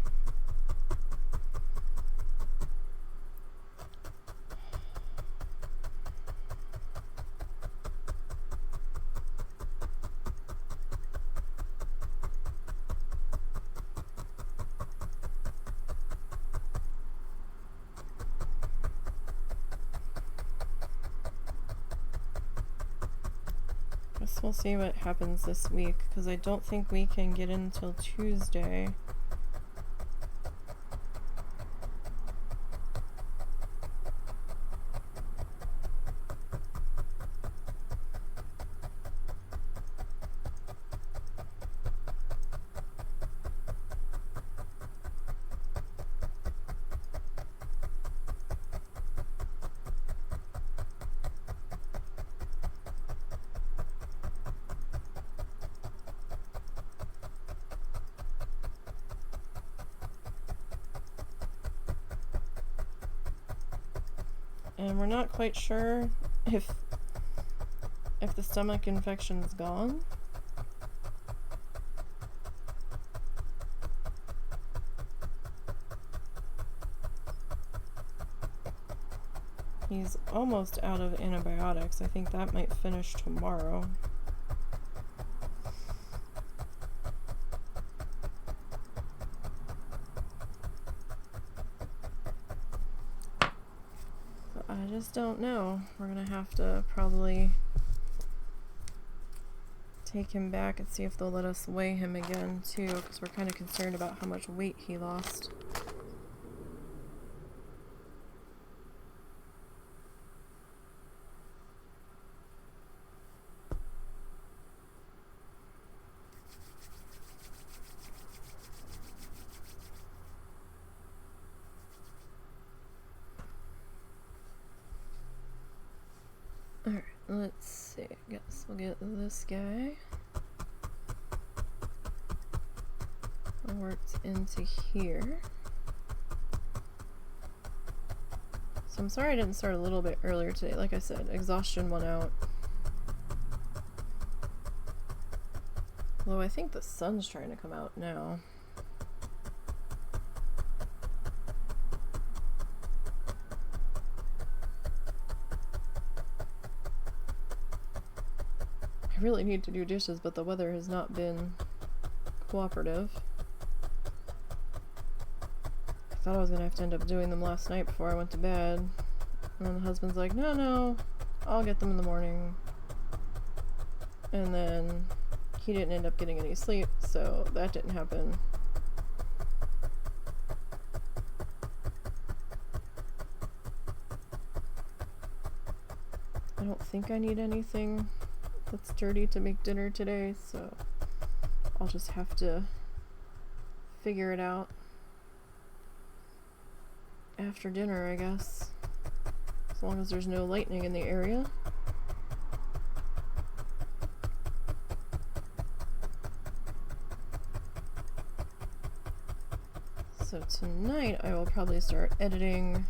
We'll see what happens this week, because I don't think we can get in until Tuesday. And we're not quite sure if the stomach infection is gone. He's almost out of antibiotics. I think that might finish tomorrow. I just don't know. We're gonna have to probably take him back and see if they'll let us weigh him again too, because we're kind of concerned about how much weight he lost. Alright, let's see. I guess we'll get this guy worked into here. So I'm sorry I didn't start a little bit earlier today. Like I said, exhaustion went out. Although I think the sun's trying to come out now. I really need to do dishes, but the weather has not been cooperative. I thought I was gonna have to end up doing them last night before I went to bed. And then the husband's like, no, I'll get them in the morning. And then he didn't end up getting any sleep, so that didn't happen. think I need anything that's dirty to make dinner today, so I'll just have to figure it out after dinner, I guess. As long as there's no lightning in the area. So tonight I will probably start editing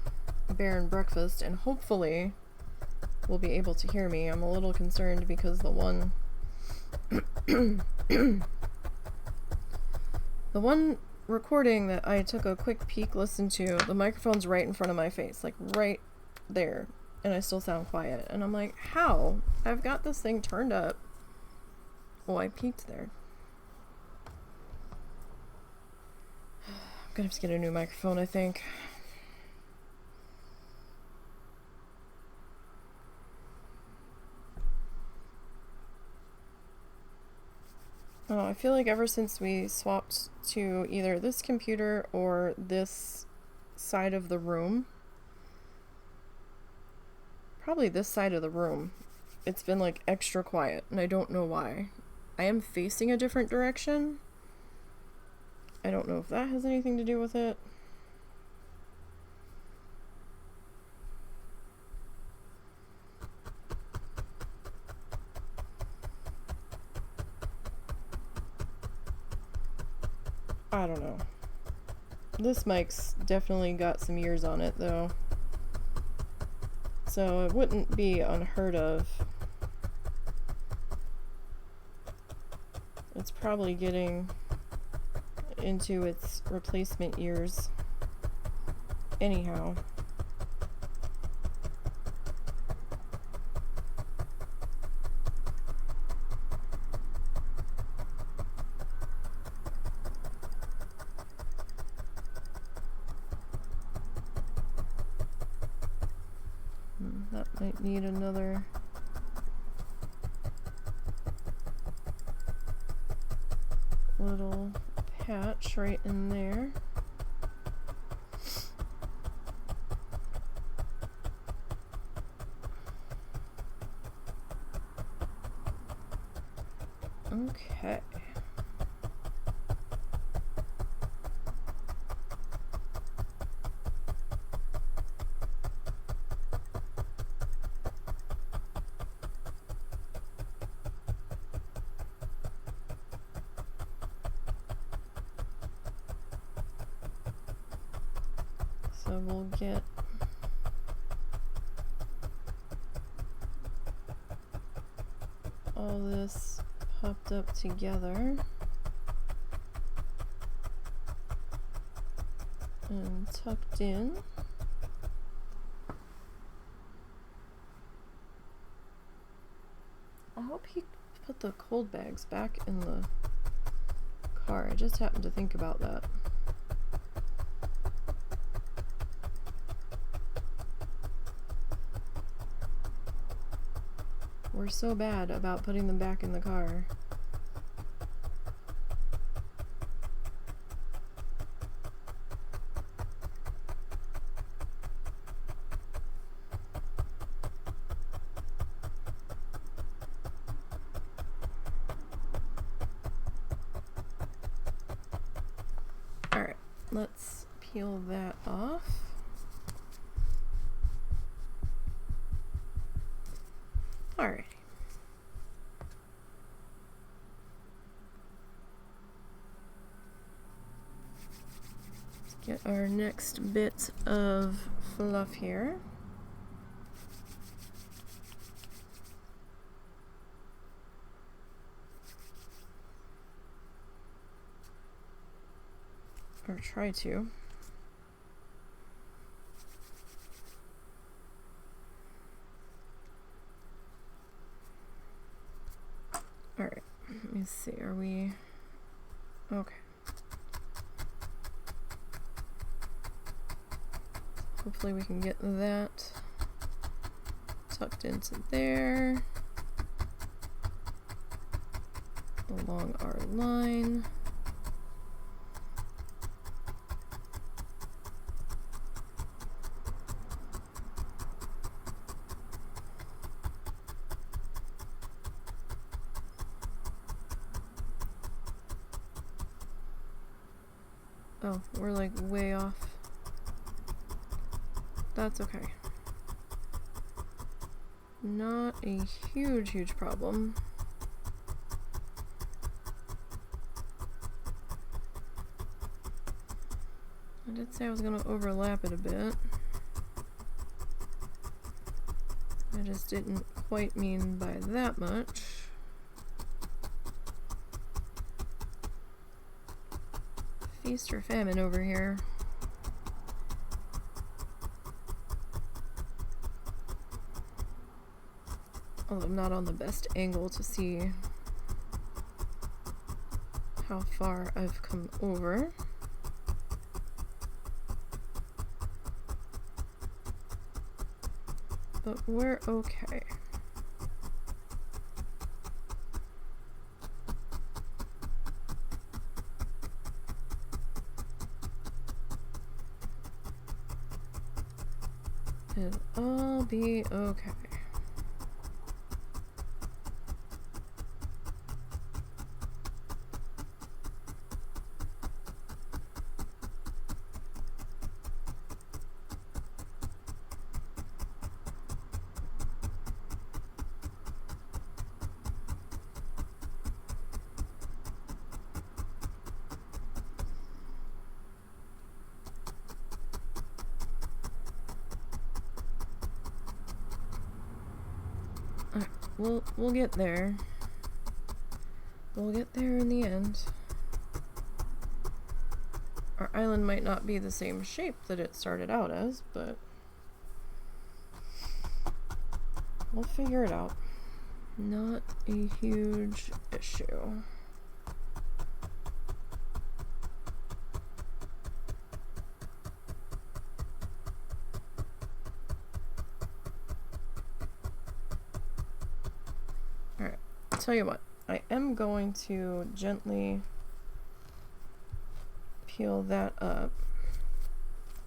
Bear and Breakfast, and hopefully will be able to hear me. I'm a little concerned because the one the one recording that I took a quick peek listen to, the microphone's right in front of my face, like right there, and I still sound quiet. And I'm like, how? I've got this thing turned up. Oh, I peeked there. I'm gonna have to get a new microphone, I think. Oh, I feel like ever since we swapped to either this computer or this side of the room, probably this side of the room, it's been like extra quiet, and I don't know why. I am facing a different direction. I don't know if that has anything to do with it. I don't know. This mic's definitely got some years on it, though. So it wouldn't be unheard of. It's probably getting into its replacement years. Anyhow. That might need another little patch right in there. Okay. So we'll get all this popped up together and tucked in. I hope he put the cold bags back in the car. I just happened to think about that. We're so bad about putting them back in the car. Alright, let's peel that off. Alright. Let's get our next bit of fluff here. Or try to. Alright, let me see, are we... Okay. Hopefully we can get that tucked into there, along our line. Oh, we're like way off. That's okay. Not a huge problem. I did say I was gonna overlap it a bit. I just didn't quite mean by that much. Feast or famine over here. Although I'm not on the best angle to see how far I've come over. But we're okay. It'll all be okay. We'll get there. We'll get there in the end. Our island might not be the same shape that it started out as, but we'll figure it out. Not a huge issue. Tell you what, I am going to gently peel that up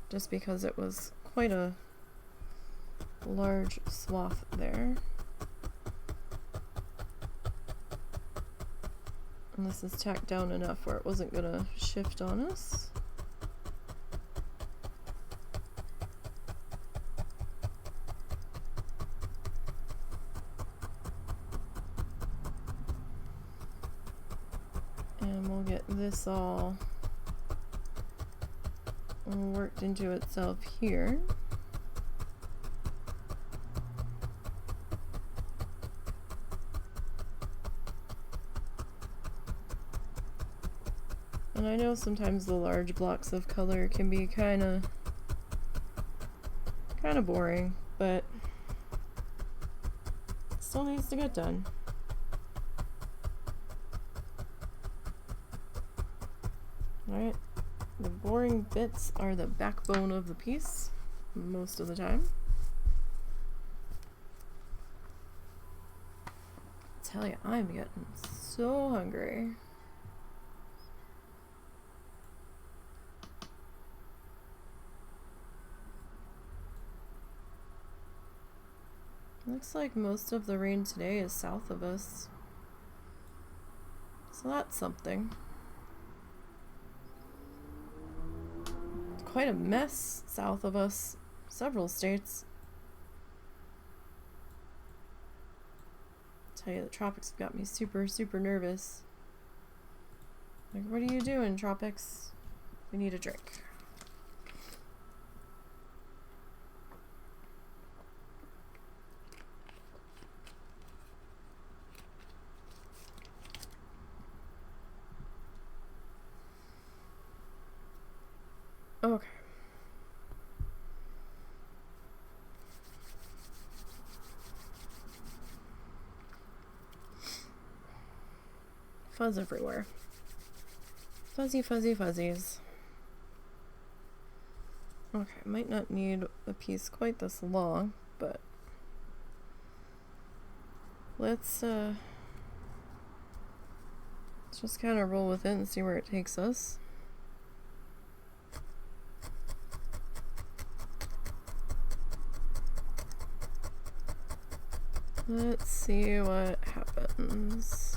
just because it was quite a large swath there. And this is tacked down enough where it wasn't gonna shift on us. And we'll get this all worked into itself here. And I know sometimes the large blocks of color can be kind of boring, but it still needs to get done. Alright, the boring bits are the backbone of the piece, most of the time. I tell you, I'm getting so hungry. Looks like most of the rain today is south of us. So that's something. Quite a mess south of us, several states. I tell you, the tropics have got me super nervous. Like, what are you doing, tropics? We need a drink. Okay. Fuzz everywhere. Fuzzy fuzzies. Okay, might not need a piece quite this long, but let's just kind of roll with it and see where it takes us. Let's see what happens.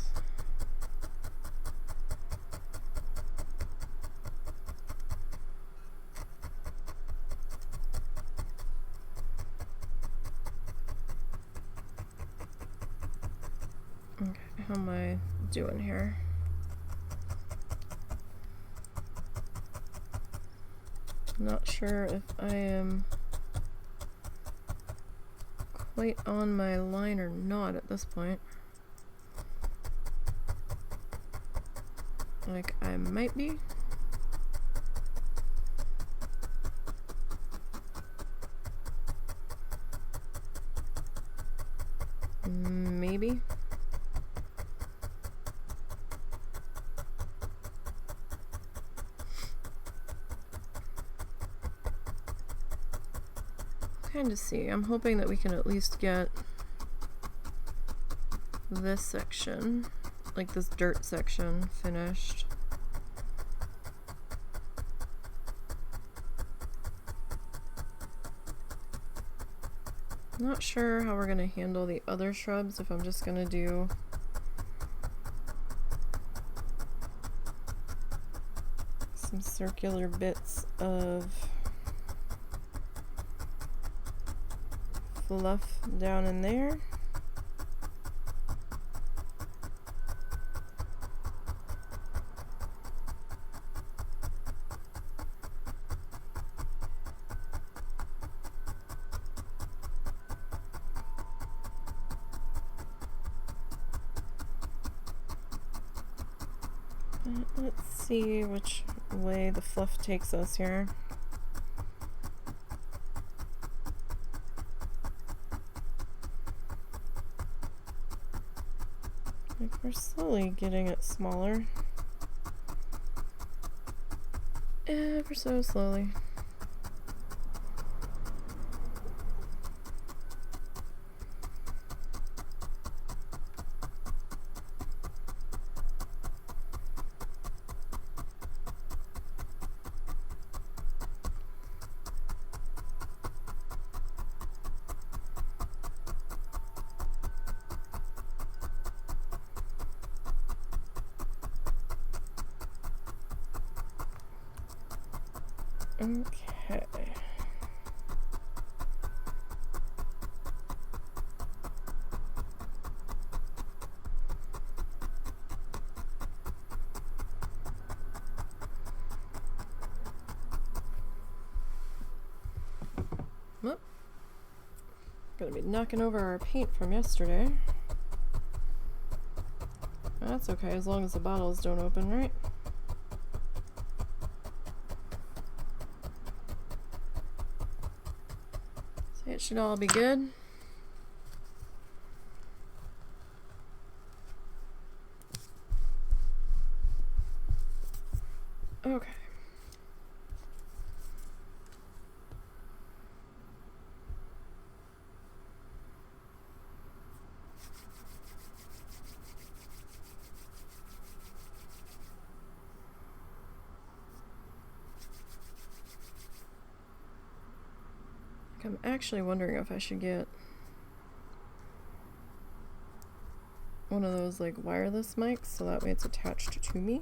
How am I doing here? Not sure if I am quite on my line or not at this point. Like, I might be. Maybe. Kind of see. I'm hoping that we can at least get this section, like this dirt section, finished. Not sure how we're gonna handle the other shrubs, if I'm just gonna do some circular bits of fluff down in there. Let's see which way the fluff takes us here. Like, we're slowly getting it smaller. Ever so slowly. Okay. Well, gonna be knocking over our paint from yesterday. That's okay, as long as the bottles don't open, right? So it should all be good. Okay. I'm actually wondering if I should get one of those like wireless mics so that way it's attached to me.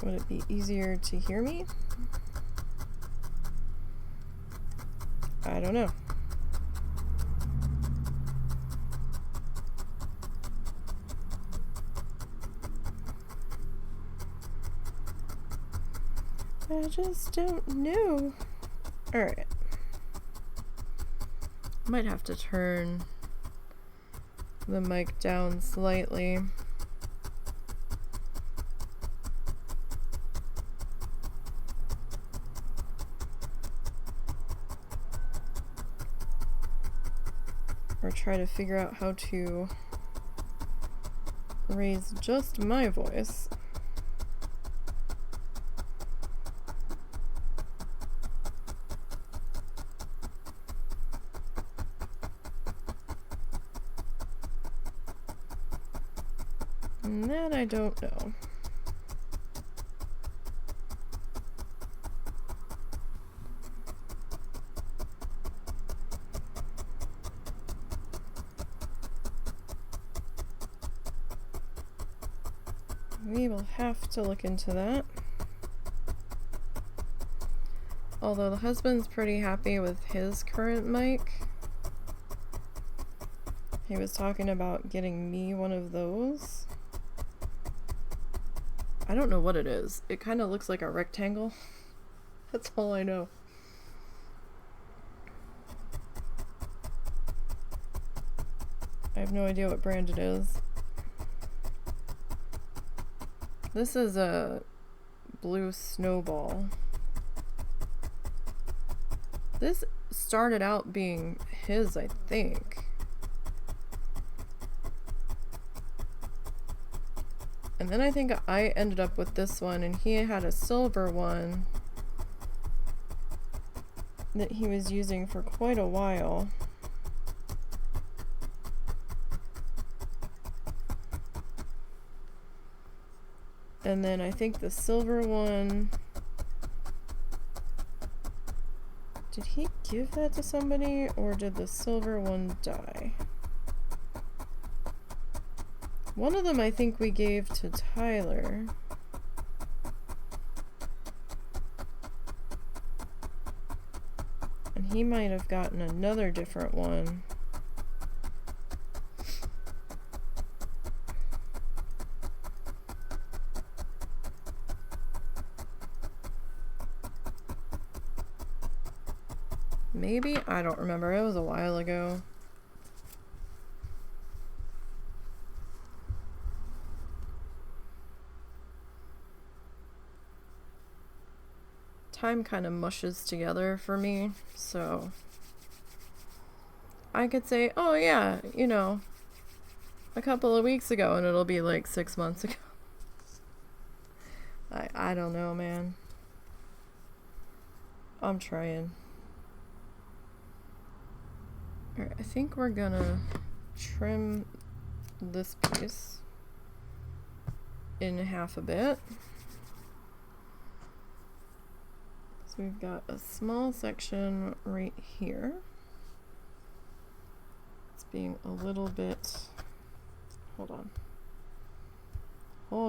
Would it be easier to hear me? I don't know. I just don't know. Alright. Might have to turn the mic down slightly. Or try to figure out how to raise just my voice. And that I don't know. We will have to look into that. Although the husband's pretty happy with his current mic. He was talking about getting me one of those. I don't know what it is. It kind of looks like a rectangle. That's all I know. I have no idea what brand it is. This is a blue snowball. This started out being his, I think. And then I think I ended up with this one, and he had a silver one that he was using for quite a while. And then I think the silver one, did he give that to somebody, or did the silver one die? One of them I think we gave to Tyler. And he might have gotten another different one. Maybe? I don't remember. It was a while ago. Time kind of mushes together for me, so I could say, oh yeah, you know, a couple of weeks ago, and it'll be like 6 months ago. I don't know, man. I'm trying. Alright, I think we're gonna trim this piece in half a bit. So we've got a small section right here. It's being a little bit, hold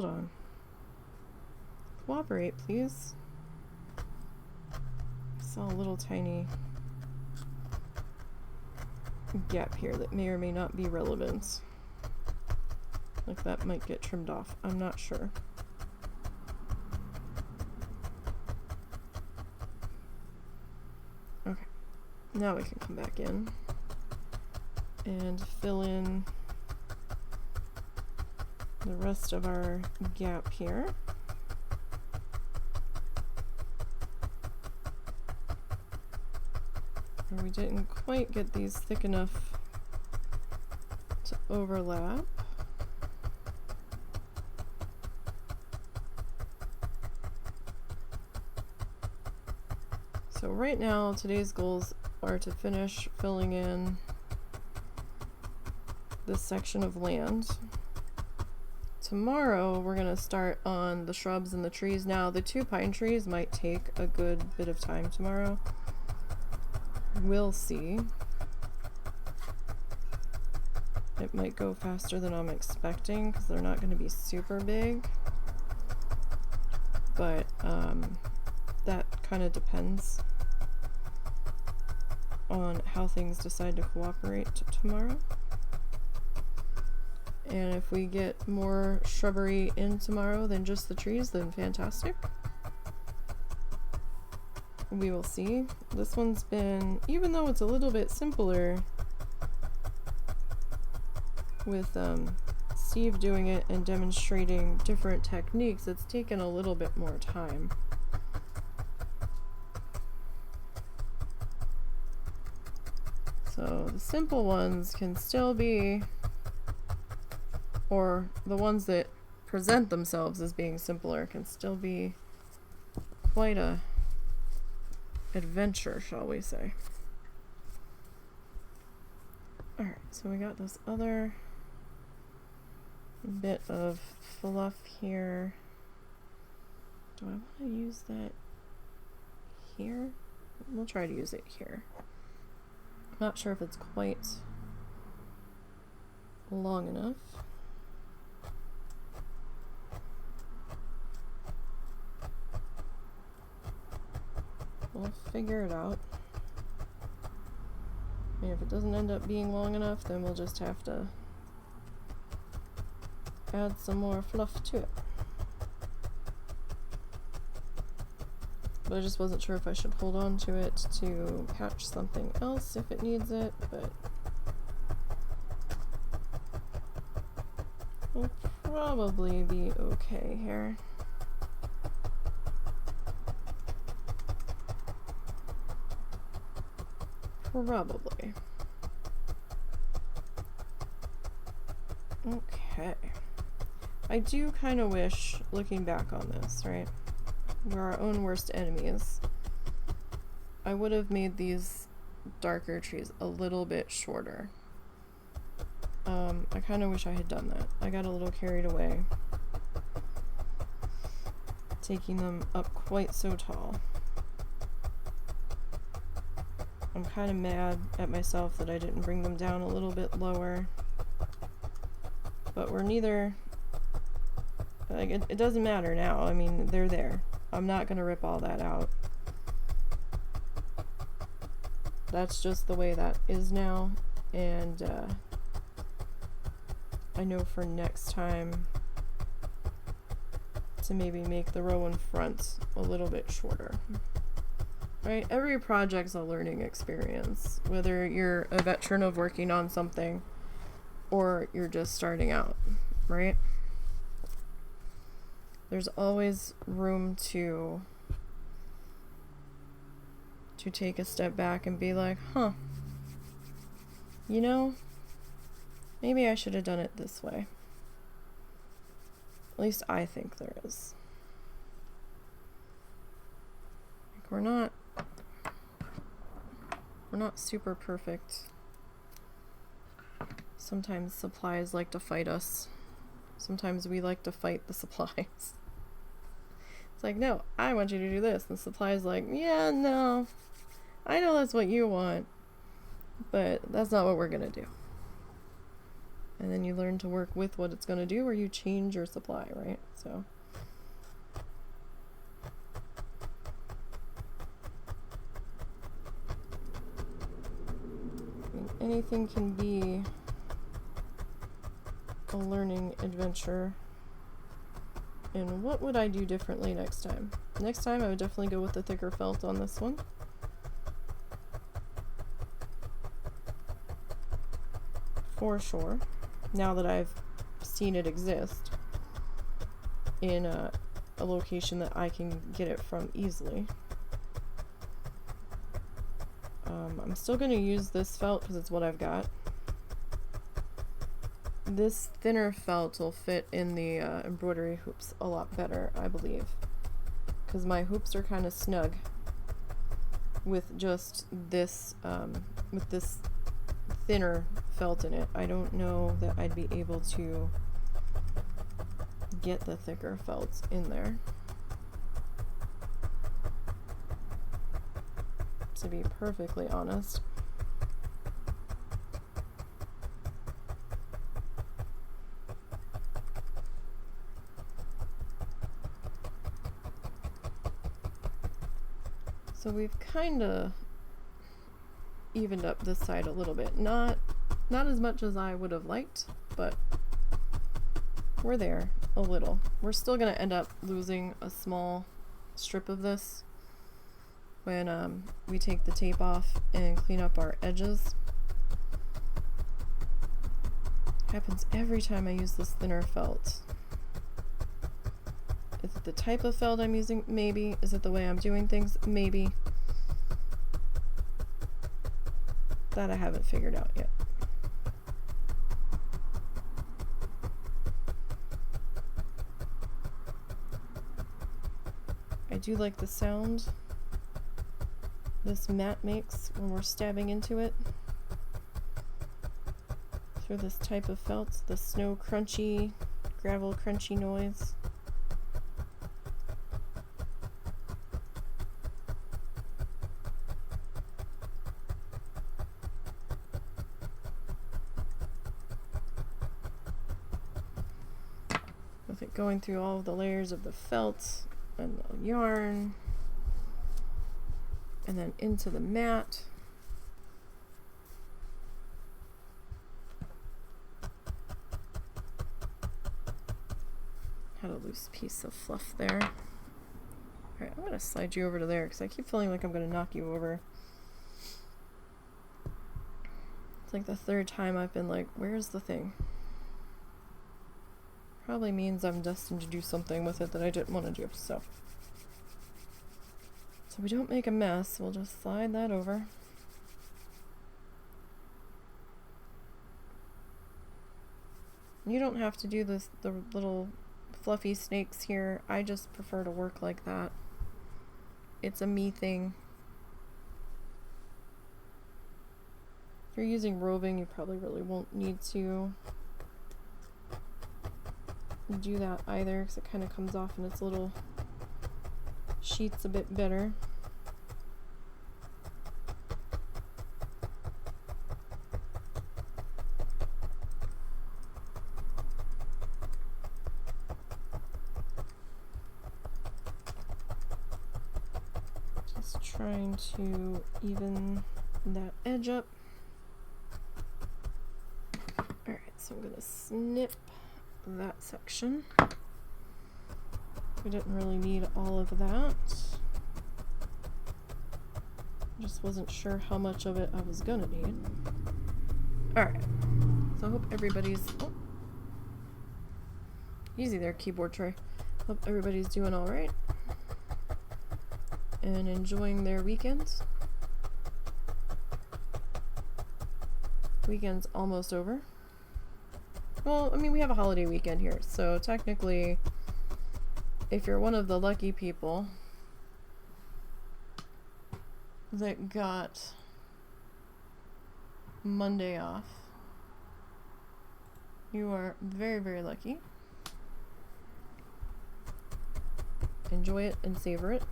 on. Cooperate, please. I saw a little tiny gap here that may or may not be relevant. Like that might get trimmed off. I'm not sure. Okay. Now we can come back in and fill in the rest of our gap here. We didn't quite get these thick enough to overlap. So right now, today's goals are to finish filling in this section of land. Tomorrow, we're going to start on the shrubs and the trees. Now, the 2 pine trees might take a good bit of time tomorrow. We'll see. It might go faster than I'm expecting because they're not going to be super big. But that kind of depends on how things decide to cooperate tomorrow. And if we get more shrubbery in tomorrow than just the trees, then fantastic. We will see. This one's been, even though it's a little bit simpler with Steve doing it and demonstrating different techniques, it's taken a little bit more time. So the simple ones can still be, or the ones that present themselves as being simpler can still be quite a adventure, shall we say. Alright, so we got this other bit of fluff here. Do I want to use that here? We'll try to use it here. I'm not sure if it's quite long enough. we'll figure it out. And if it doesn't end up being long enough, then we'll just have to add some more fluff to it. But I just wasn't sure if I should hold on to it to patch something else if it needs it, but we'll probably be okay here. Probably. Okay. I do kind of wish, looking back on this, right? We're our own worst enemies. I would have made these darker trees a little bit shorter. I kind of wish I had done that. I got a little carried away, taking them up quite so tall. I'm kind of mad at myself that I didn't bring them down a little bit lower. But we're neither... Like, it doesn't matter now. I mean, they're there. I'm not going to rip all that out. That's just the way that is now. And I know for next time to maybe make the row in front a little bit shorter. Right? Every project's a learning experience, whether you're a veteran of working on something or you're just starting out, right? There's always room to take a step back and be like, huh, you know, maybe I should have done it this way. At least I think there is. Like, we're not super perfect. Sometimes supplies like to fight us. Sometimes we like to fight the supplies. It's like, no, I want you to do this. And the supply's like, yeah, no, I know that's what you want, but that's not what we're gonna do. And then you learn to work with what it's gonna do, or you change your supply, right? So anything can be a learning adventure. And what would I do differently next time? Next time I would definitely go with the thicker felt on this one. For sure. Now that I've seen it exist in a location that I can get it from easily. I'm still going to use this felt because it's what I've got. This thinner felt will fit in the embroidery hoops a lot better, I believe, because my hoops are kind of snug with just this, with this thinner felt in it. I don't know that I'd be able to get the thicker felts in there, to be perfectly honest. So we've kind of evened up this side a little bit. Not as much as I would have liked, but we're there a little. We're still going to end up losing a small strip of this when we take the tape off and clean up our edges. Happens every time I use this thinner felt. Is it the type of felt I'm using? Maybe. Is it the way I'm doing things? Maybe. That I haven't figured out yet. I do like the sound this mat makes when we're stabbing into it. For this type of felt, the snow crunchy, gravel crunchy noise. With it going through all of the layers of the felt and the yarn. and then into the mat. Had a loose piece of fluff there. Alright, I'm going to slide you over to there because I keep feeling like I'm going to knock you over. It's like the third time I've been like, where's the thing? Probably means I'm destined to do something with it that I didn't want to do, so we don't make a mess, we'll just slide that over. You don't have to do the little fluffy snakes here. I just prefer to work like that. It's a me thing. If you're using roving, you probably really won't need to do that either, because it kind of comes off in its little sheets a bit better. Just trying to even that edge up. Alright, so I'm going to snip that section. We didn't really need all of that. Just wasn't sure how much of it I was gonna need. Alright, so I hope everybody's... Oh. Easy there, keyboard tray. Hope everybody's doing alright and enjoying their weekends. Weekend's almost over. Well, I mean, we have a holiday weekend here, so technically, if you're one of the lucky people that got Monday off, you are very, very lucky. Enjoy it and savor it.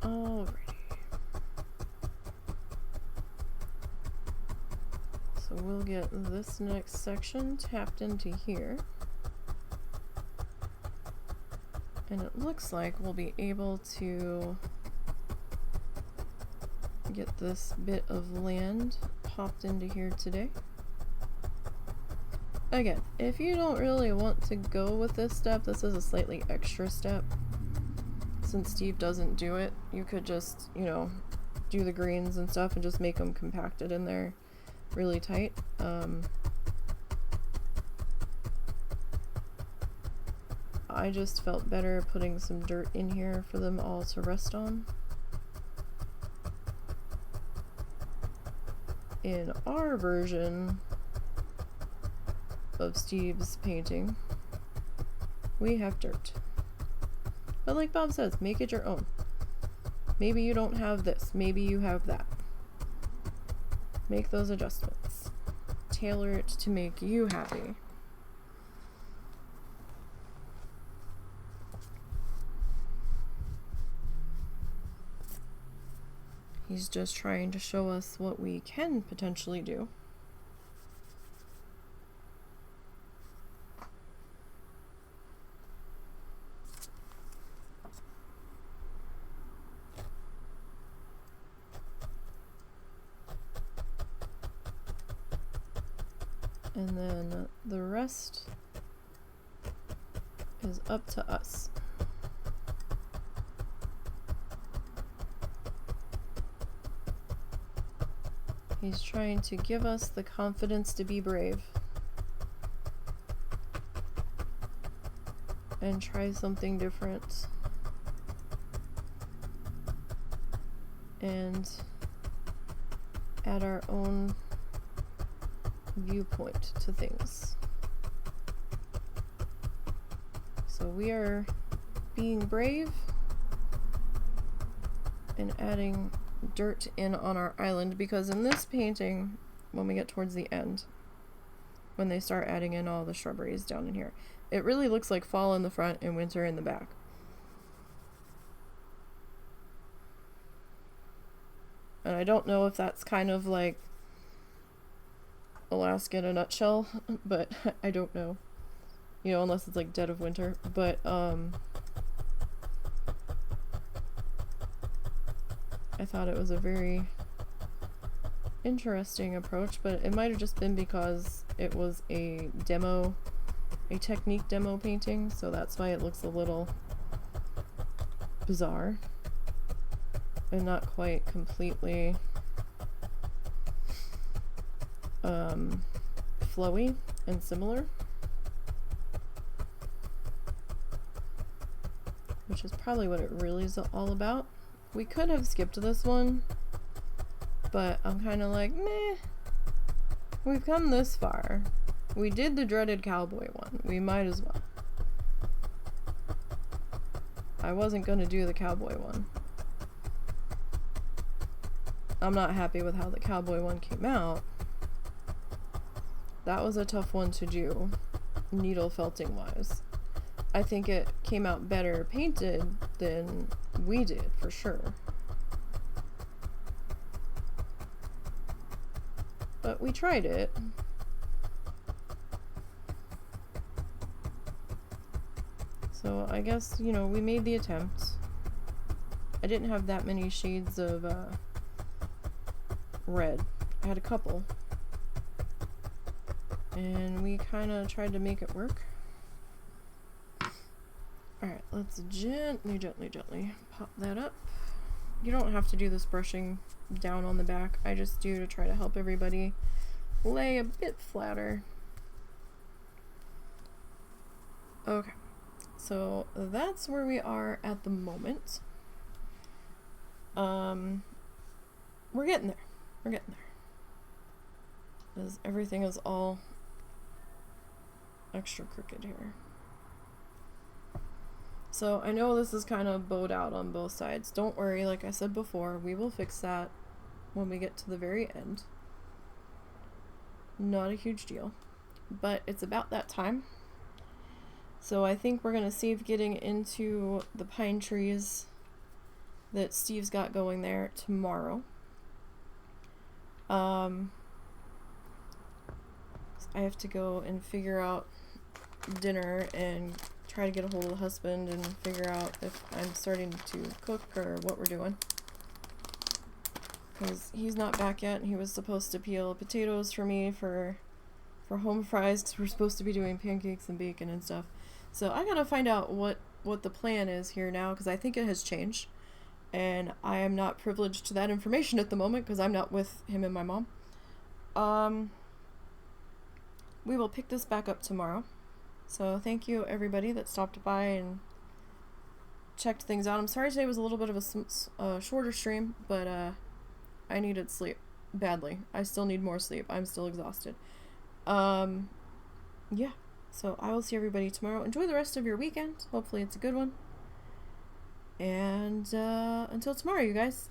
Alrighty. So we'll get this next section tapped into here. And it looks like we'll be able to get this bit of land popped into here today. Again, if you don't really want to go with this step, this is a slightly extra step. Since Steve doesn't do it, you could just, you know, do the greens and stuff and just make them compacted in there really tight. I just felt better putting some dirt in here for them all to rest on. In our version of Steve's painting, we have dirt. But like Bob says, make it your own. Maybe you don't have this, maybe you have that. Make those adjustments. Tailor it to make you happy. He's just trying to show us what we can potentially do. And then the rest is up to us. He's trying to give us the confidence to be brave and try something different and add our own viewpoint to things. So we are being brave and adding dirt in on our island, because in this painting, when we get towards the end, when they start adding in all the shrubberies down in here, it really looks like fall in the front and winter in the back. And I don't know if that's kind of like Alaska in a nutshell, but I don't know. You know, unless it's like dead of winter. But, I thought it was a very interesting approach, but it might have just been because it was a technique demo painting, so that's why it looks a little bizarre and not quite completely flowy and similar, which is probably what it really is all about. We could have skipped this one, but I'm kind of like, meh, we've come this far. We did the dreaded cowboy one. We might as well. I wasn't gonna do the cowboy one. I'm not happy with how the cowboy one came out. That was a tough one to do, needle felting wise. I think it came out better painted than we did, for sure. But we tried it. So I guess, you know, we made the attempt. I didn't have that many shades of red. I had a couple. And we kind of tried to make it work. Alright, let's gently pop that up. You don't have to do this brushing down on the back. I just do to try to help everybody lay a bit flatter. Okay, so that's where we are at the moment. We're getting there. We're getting there. As everything is all extra crooked here. So I know this is kind of bowed out on both sides. Don't worry, like I said before, we will fix that when we get to the very end. Not a huge deal, but it's about that time. So I think we're going to save getting into the pine trees that Steve's got going there tomorrow. I have to go and figure out dinner and try to get a hold of the husband and figure out if I'm starting to cook or what we're doing. Because he's not back yet, and he was supposed to peel potatoes for me for home fries, because we're supposed to be doing pancakes and bacon and stuff. So I gotta find out what the plan is here now, because I think it has changed. And I am not privileged to that information at the moment, because I'm not with him and my mom. We will pick this back up tomorrow. So thank you everybody that stopped by and checked things out. I'm sorry today was a little bit of a shorter stream, but I needed sleep badly. I still need more sleep. I'm still exhausted. Yeah. So I will see everybody tomorrow. Enjoy the rest of your weekend. Hopefully it's a good one. And until tomorrow, you guys.